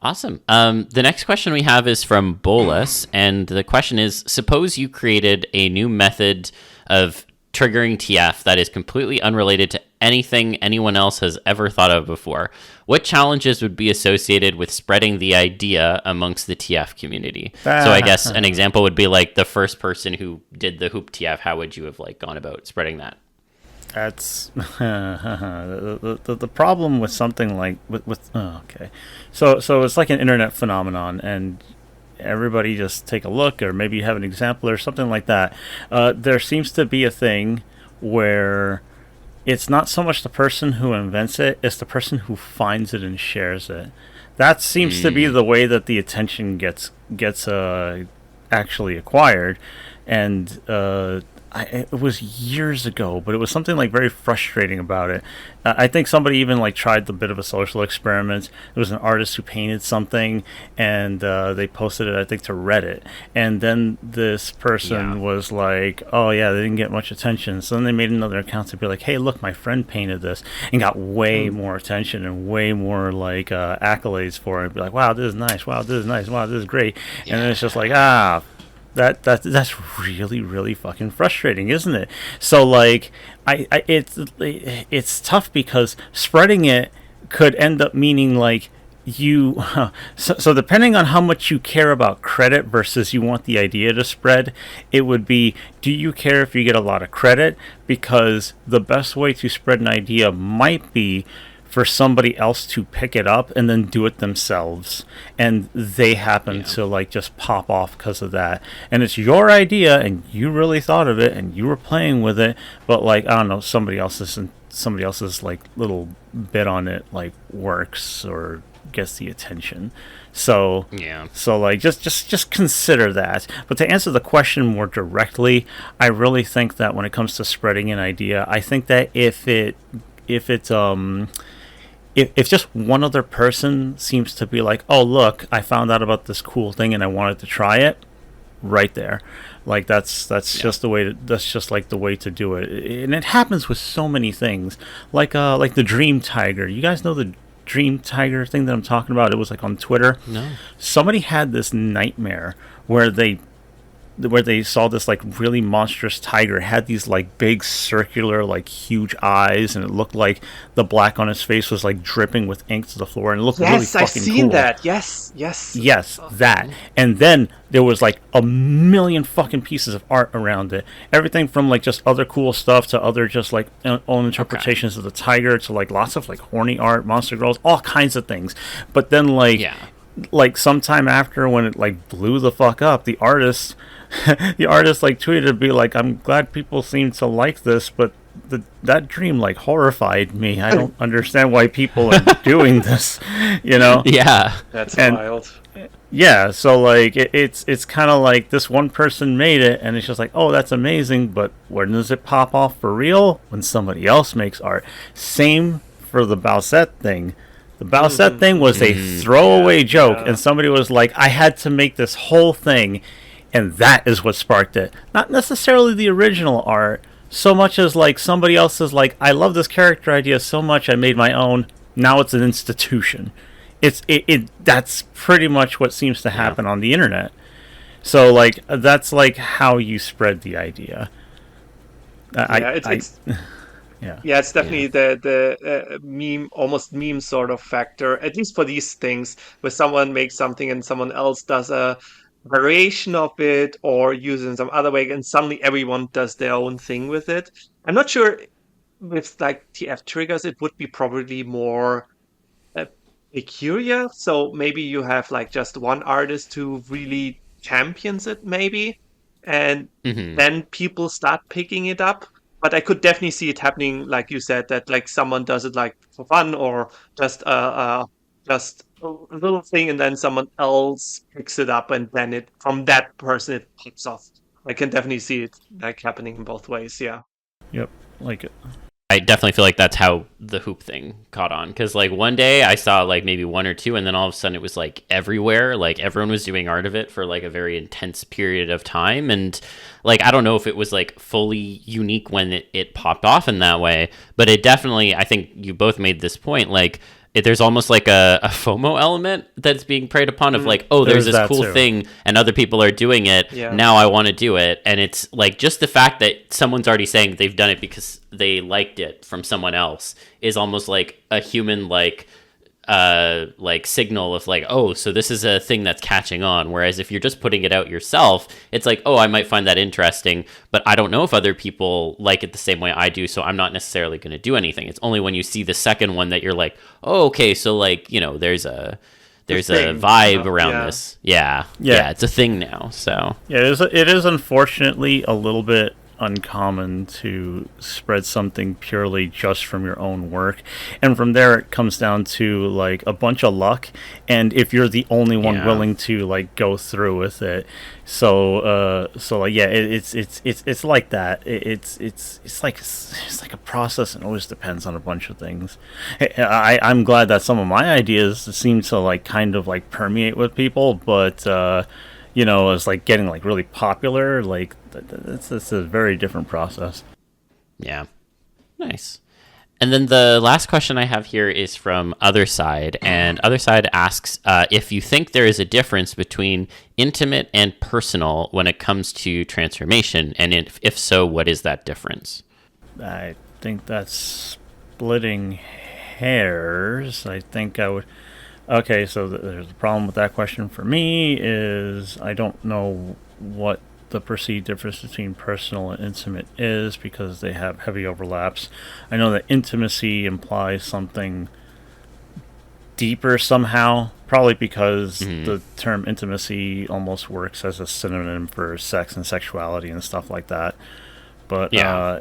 Awesome. The next question we have is from Bolus, and the question is: suppose you created a new method of triggering TF that is completely unrelated to anything anyone else has ever thought of before. What challenges would be associated with spreading the idea amongst the TF community? So I guess an example would be like the first person who did the hoop TF. How would you have like gone about spreading that? That's the problem with something like okay. So it's like an internet phenomenon, and everybody just take a look, or maybe you have an example or something like that. There seems to be a thing where it's not so much the person who invents it, it's the person who finds it and shares it. That seems to be the way that the attention gets actually acquired. And it was years ago, but it was something like very frustrating about it. I think somebody even like tried a bit of a social experiment. It was an artist who painted something, and they posted it, I think, to Reddit. And then this person was like, "Oh yeah, they didn't get much attention." So then they made another account to be like, "Hey, look, my friend painted this," and got way more attention and way more like accolades for it. Be like, "Wow, this is nice. Wow, this is nice. Wow, this is great." And then it's just like, That's really, really fucking frustrating, isn't it? So like, it's tough because spreading it could end up meaning like you. So depending on how much you care about credit versus you want the idea to spread, it would be: do you care if you get a lot of credit? Because the best way to spread an idea might be for somebody else to pick it up and then do it themselves, and they happen to like just pop off because of that, and it's your idea and you really thought of it and you were playing with it, but like, I don't know, somebody else's like little bit on it like works or gets the attention. So like just consider that. But to answer the question more directly, I really think that when it comes to spreading an idea, I think that if just one other person seems to be like, "Oh, look, I found out about this cool thing and I wanted to try it," right there, like that's just the way. That's just like the way to do it, and it happens with so many things, like the Dream Tiger. You guys know the Dream Tiger thing that I'm talking about? It was like on Twitter. No. Somebody had this nightmare where they saw this like really monstrous tiger. It had these like big circular like huge eyes, and it looked like the black on his face was like dripping with ink to the floor, and it looked really fucking cool. Yes, I've seen that. Yes, that. And then there was like a million fucking pieces of art around it. Everything from like just other cool stuff to other just like own interpretations of the tiger to like lots of like horny art, monster girls, all kinds of things. But then like sometime after, when it like blew the fuck up, the artist like tweeted to be like, "I'm glad people seem to like this, but that dream like horrified me. I don't understand why people are doing this, you know? Yeah. That's And- wild. Yeah, so like it's kind of like this one person made it, and it's just like, oh, that's amazing, but when does it pop off for real? When somebody else makes art. Same for the Bowsette thing. The Bowsette thing was a throwaway joke, and somebody was like, I had to make this whole thing, and that is what sparked it. Not necessarily the original art, so much as like somebody else is like, I love this character idea so much I made my own. Now it's an institution. That's pretty much what seems to happen on the internet. So like that's like how you spread the idea. It's definitely the meme, almost meme sort of factor, at least for these things, where someone makes something and someone else does a variation of it or uses it in some other way, and suddenly everyone does their own thing with it. I'm not sure with like TF triggers, it would be probably more peculiar. So maybe you have like just one artist who really champions it, maybe, and then people start picking it up. But I could definitely see it happening, like you said, that like someone does it like for fun or just a little thing, and then someone else picks it up, and then it from that person it pops off. I can definitely see it like happening in both ways. Yeah. Yep, like it. I definitely feel like that's how the hoop thing caught on, because like one day I saw like maybe one or two, and then all of a sudden it was like everywhere. Like everyone was doing art of it for like a very intense period of time, and like I don't know if it was like fully unique when it popped off in that way, but it definitely, I think you both made this point, like there's almost like a FOMO element that's being preyed upon of like, oh, there's this cool thing and other people are doing it. Yeah. Now I want to do it. And it's like just the fact that someone's already saying they've done it because they liked it from someone else is almost like a human like signal of like, oh, so this is a thing that's catching on. Whereas if you're just putting it out yourself, it's like, oh, I might find that interesting, but I don't know if other people like it the same way I do, so I'm not necessarily going to do anything. It's only when you see the second one that you're like, oh, okay, so like, you know, there's a vibe around this. Yeah, it's a thing now. So yeah, it is unfortunately a little bit uncommon to spread something purely just from your own work, and from there it comes down to like a bunch of luck, and if you're the only one willing to like go through with it. So like it's like that. It's like a process, and always depends on a bunch of things. I'm glad that some of my ideas seem to like kind of like permeate with people, but you know, it's like getting like really popular. Like it's a very different process. Yeah, nice. And then the last question I have here is from Other Side, and Other Side asks if you think there is a difference between intimate and personal when it comes to transformation, and if so, what is that difference? I think that's splitting hairs. I think I would. Okay, so there's a problem with that question for me is I don't know what the perceived difference between personal and intimate is because they have heavy overlaps. I know that intimacy implies something deeper somehow, probably because the term intimacy almost works as a synonym for sex and sexuality and stuff like that. But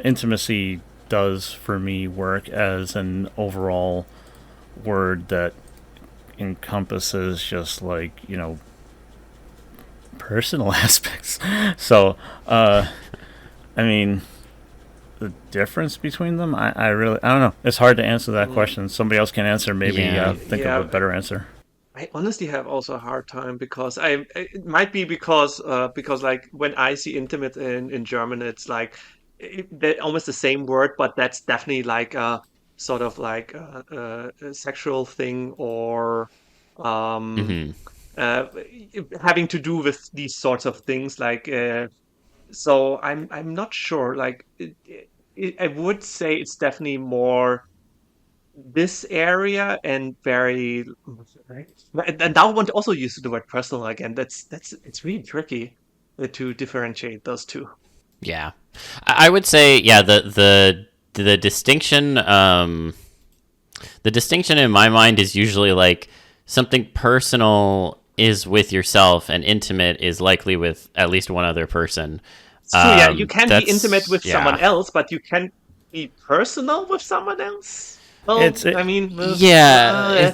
intimacy does for me work as an overall word that encompasses just like, you know, personal aspects. So I mean, the difference between them, I don't know. It's hard to answer that question. Somebody else can answer, maybe think of a better answer. I honestly have also a hard time because it might be because like when I see intimate in German, it's like they're almost the same word, but that's definitely like a sort of like a sexual thing or having to do with these sorts of things. Like so, I'm not sure. Like I would say it's definitely more this area and very. And now I want to also use the word personal again. That's it's really tricky to differentiate those two. Yeah, I would say the distinction the distinction in my mind is usually like something personal is with yourself and intimate is likely with at least one other person. So you can be intimate with someone else, but you can be personal with someone else. Well, I mean, yeah,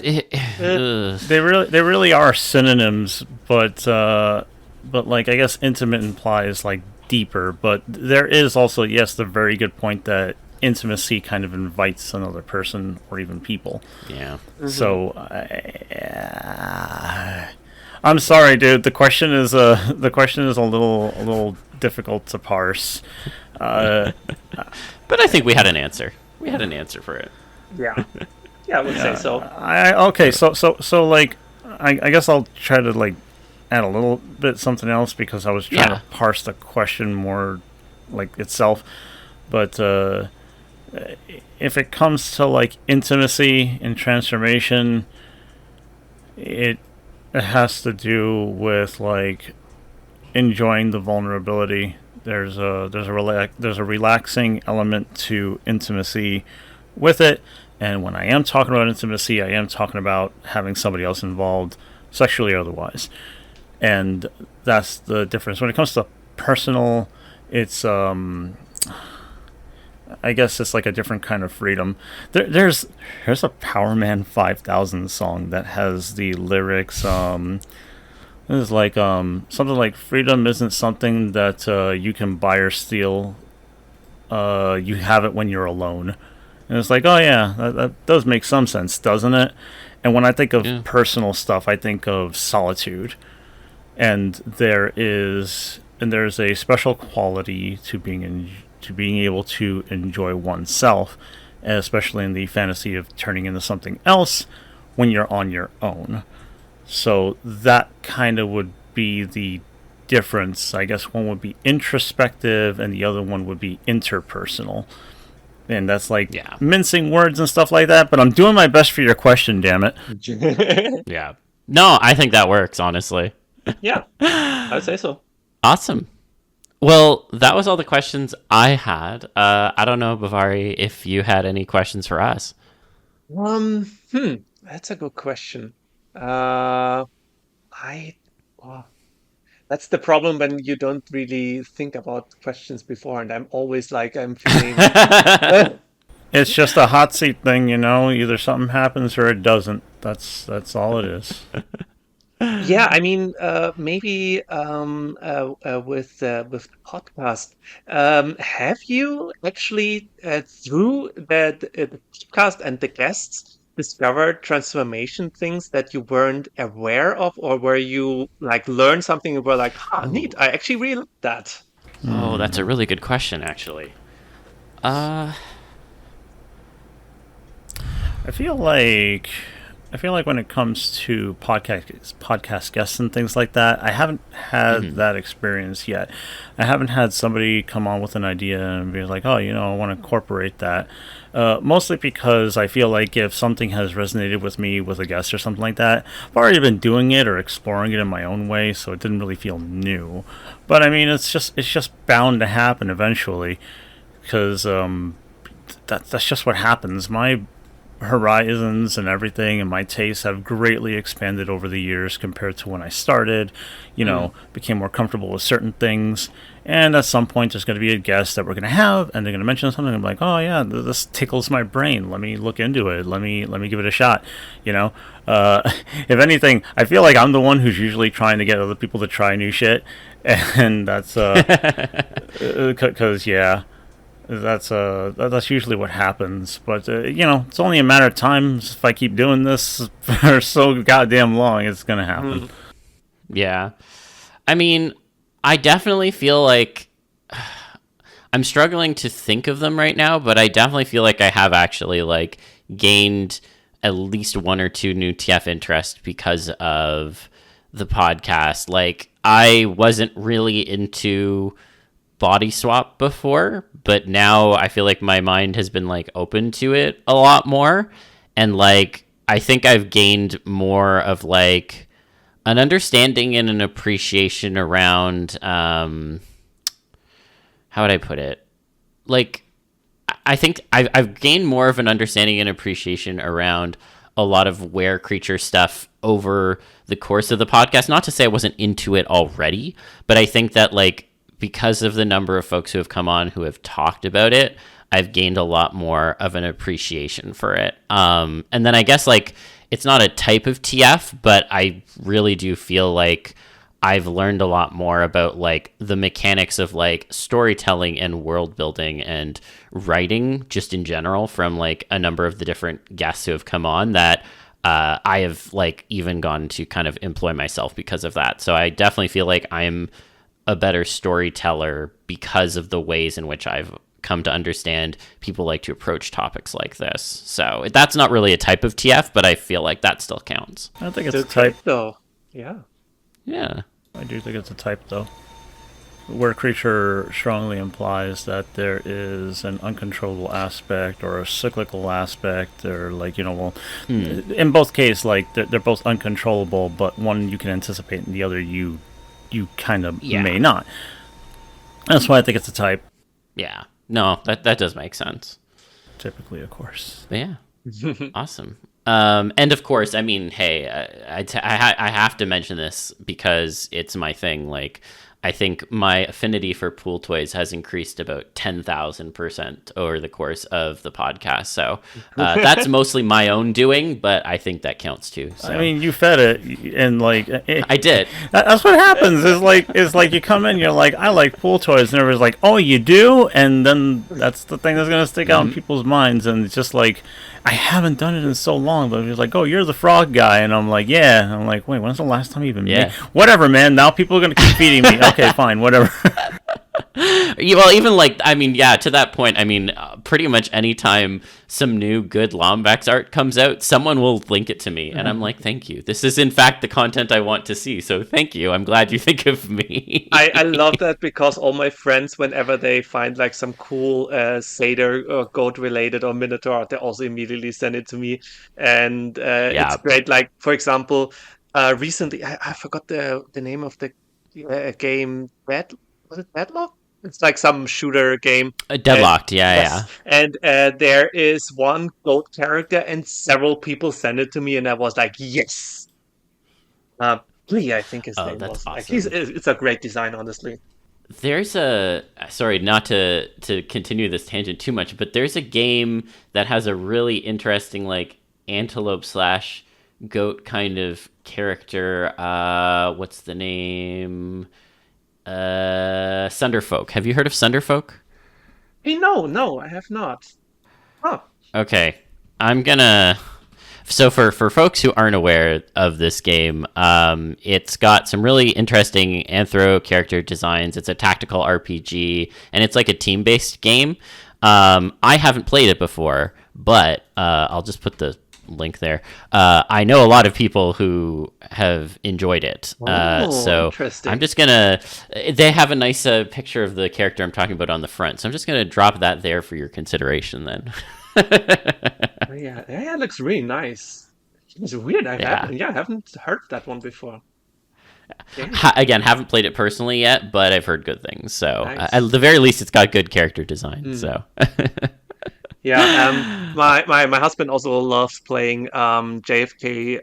they really are synonyms, but like I guess intimate implies like deeper. But there is also yes the very good point that intimacy kind of invites another person or even people. Yeah. So I'm sorry, dude. The question is a little difficult to parse. But I think we had an answer. We had an answer for it. Yeah. Yeah, I would say so. Okay, so like, I guess I'll try to like add a little bit something else because I was trying to parse the question more like itself. But if it comes to like intimacy and transformation, it has to do with like enjoying the vulnerability. There's a relaxing element to intimacy with it, and when I am talking about intimacy, I am talking about having somebody else involved, sexually or otherwise, and that's the difference. When it comes to personal, it's I guess it's like a different kind of freedom. There's a Power Man 5000 song that has the lyrics. It's like something like freedom isn't something that you can buy or steal. You have it when you're alone. And it's like, oh yeah, that does make some sense, doesn't it? And when I think of personal stuff, I think of solitude. And there's a special quality to being able to enjoy oneself, especially in the fantasy of turning into something else when you're on your own. So that kind of would be the difference. I guess one would be introspective and the other one would be interpersonal. And that's like mincing words and stuff like that, but I'm doing my best for your question, damn it. Yeah. No, I think that works, honestly. Yeah, I would say so. Awesome. Well, that was all the questions I had. I don't know, Bavarii, if you had any questions for us. That's a good question. That's the problem when you don't really think about questions before, and I'm always like, I'm feeling. It's just a hot seat thing, you know. Either something happens or it doesn't. That's all it is. Yeah, I mean, maybe with the podcast, have you actually through the podcast and the guests discovered transformation things that you weren't aware of, or where you like learned something and were like, "Ah, neat! I actually really like that." Oh, that's a really good question, actually. I feel like when it comes to podcast guests and things like that, I haven't had that experience yet. I haven't had somebody come on with an idea and be like, oh, you know, I want to incorporate that. Mostly because I feel like if something has resonated with me with a guest or something like that, I've already been doing it or exploring it in my own way, so it didn't really feel new. But I mean, it's just bound to happen eventually, because that's just what happens. My horizons and everything and my tastes have greatly expanded over the years compared to when I started. You know, became more comfortable with certain things, and at some point there's going to be a guest that we're going to have and they're going to mention something. I'm like, oh yeah, this tickles my brain, let me look into it, let me give it a shot, you know. If anything, I feel like I'm the one who's usually trying to get other people to try new shit, and that's because that's usually what happens. But you know, it's only a matter of time. If I keep doing this for so goddamn long, it's gonna happen. Yeah, I mean, I definitely feel like I'm struggling to think of them right now, but I definitely feel like I have actually like gained at least one or two new TF interest because of the podcast. Like, I wasn't really into body swap before, but now I feel like my mind has been like open to it a lot more, and like I think I've gained more of like an understanding and an appreciation around how would I put it, like I think I've gained more of an understanding and appreciation around a lot of were creature stuff over the course of the podcast. Not to say I wasn't into it already, but I think that like because of the number of folks who have come on who have talked about it, I've gained a lot more of an appreciation for it. And then I guess like it's not a type of TF, but I really do feel like I've learned a lot more about like the mechanics of like storytelling and world building and writing just in general from like a number of the different guests who have come on that I have like even gone to kind of employ myself because of that. So I definitely feel like I'm a better storyteller because of the ways in which I've come to understand people like to approach topics like this. So that's not really a type of TF, but I feel like that still counts. I think it's a type, though. Yeah. Yeah. I do think it's a type, though. Where creature strongly implies that there is an uncontrollable aspect or a cyclical aspect, or like, in both cases, like they're both uncontrollable, but one you can anticipate and the other you kind of may not. That's why I think it's a type. Yeah. No, that does make sense. Typically, of course. Yeah. Awesome. And of course, I mean, hey, I have to mention this because it's my thing. Like, I think my affinity for pool toys has increased about 10,000% over the course of the podcast. So that's mostly my own doing, but I think that counts too. So. I mean, you fed it, and like I did. That's what happens. Is like you come in, you're like, I like pool toys, and everybody's like, oh, you do, and then that's the thing that's gonna stick out in people's minds, and it's just like, I haven't done it in so long, but it's like, oh, you're the frog guy, and I'm like, yeah. And I'm like, wait, when's the last time you even made? Whatever, man. Now people are gonna keep feeding me. Okay, fine, whatever. Well, even like, I mean, yeah, to that point, I mean, pretty much anytime some new good Lombax art comes out, someone will link it to me, and I'm like, thank you. This is, in fact, the content I want to see, so thank you. I'm glad you think of me. I love that because all my friends, whenever they find like some cool satyr or goat-related or minotaur art, they also immediately send it to me, and it's great. Like, for example, recently, I forgot the name of the game, was it Deadlock? It's like some shooter game. Deadlocked, yeah. And there is one goat character, and several people sent it to me, and I was like, yes. Lee, I think his name was. Awesome. Like, it's a great design, honestly. There's sorry, not to continue this tangent too much, but there's a game that has a really interesting like antelope / goat kind of character. What's the name? Sunderfolk. Have you heard of Sunderfolk? Hey, no, I have not. Huh. Okay, I'm gonna. So for folks who aren't aware of this game, it's got some really interesting anthro character designs. It's a tactical RPG, and it's like a team-based game. I haven't played it before, but I'll just put the link there. I know a lot of people who have enjoyed it. So I'm just gonna. They have a nice picture of the character I'm talking about on the front, so I'm just gonna drop that there for your consideration. Then. Yeah, it looks really nice. It's weird. I haven't heard that one before. Again, haven't played it personally yet, but I've heard good things. So nice. At the very least, it's got good character design. So. Yeah, my husband also loves playing AFK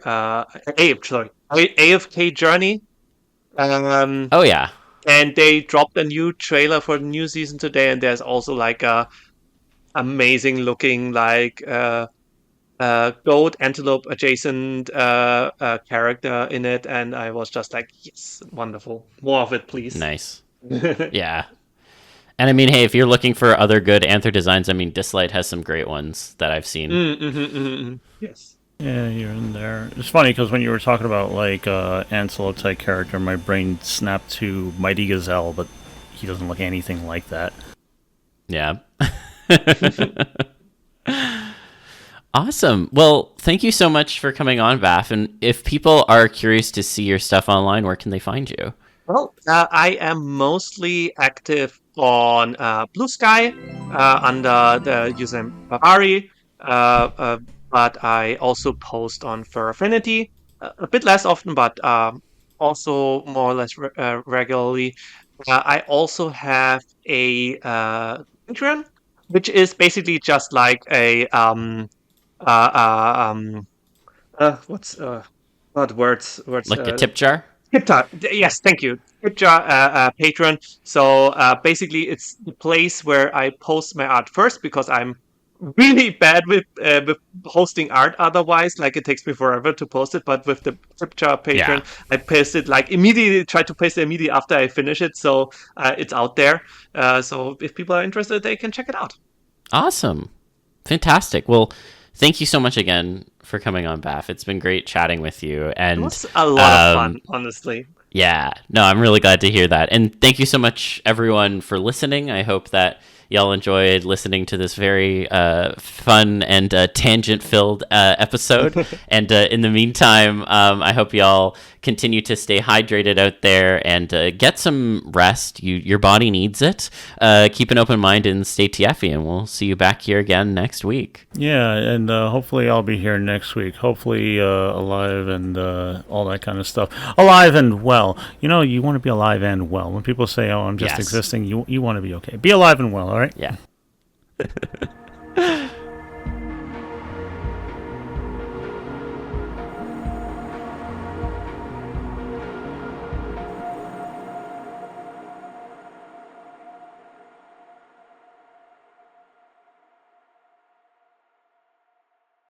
Journey. Oh yeah. And they dropped a new trailer for the new season today, and there's also like a amazing looking like goat antelope adjacent character in it, and I was just like, yes, wonderful, more of it, please. Nice. Yeah. And I mean, hey, if you're looking for other good anther designs, I mean, Dislight has some great ones that I've seen. Yes. Yeah, you're in there. It's funny because when you were talking about like antelope type character, my brain snapped to Mighty Gazelle, but he doesn't look anything like that. Yeah. Awesome. Well, thank you so much for coming on, Vaff. And if people are curious to see your stuff online, where can they find you? Well, I am mostly active on Blue Sky under the username Bavarii, but I also post on Fur Affinity a bit less often, but also more or less regularly. I also have a Patreon, which is basically just like a what's what words like a tip jar? TipTop, yes, thank you. TipTop Patreon. So basically, it's the place where I post my art first because I'm really bad with hosting art. Otherwise, like it takes me forever to post it. But with the TipTop Patreon, I paste it like immediately. Try to paste it immediately after I finish it, so it's out there. So if people are interested, they can check it out. Awesome. Fantastic. Well, thank you so much again for coming on, Baff. It's been great chatting with you. And It was a lot of fun, honestly. Yeah, no, I'm really glad to hear that. And thank you so much, everyone, for listening. I hope that y'all enjoyed listening to this very fun and tangent-filled episode. And in the meantime, I hope y'all continue to stay hydrated out there and get some rest. Your body needs it. Keep an open mind and stay TFy, and we'll see you back here again next week. Yeah, and hopefully I'll be here next week. Hopefully alive and all that kind of stuff. Alive and well. You know, you want to be alive and well. When people say, oh, I'm just existing, you want to be okay. Be alive and well, all right? Yeah.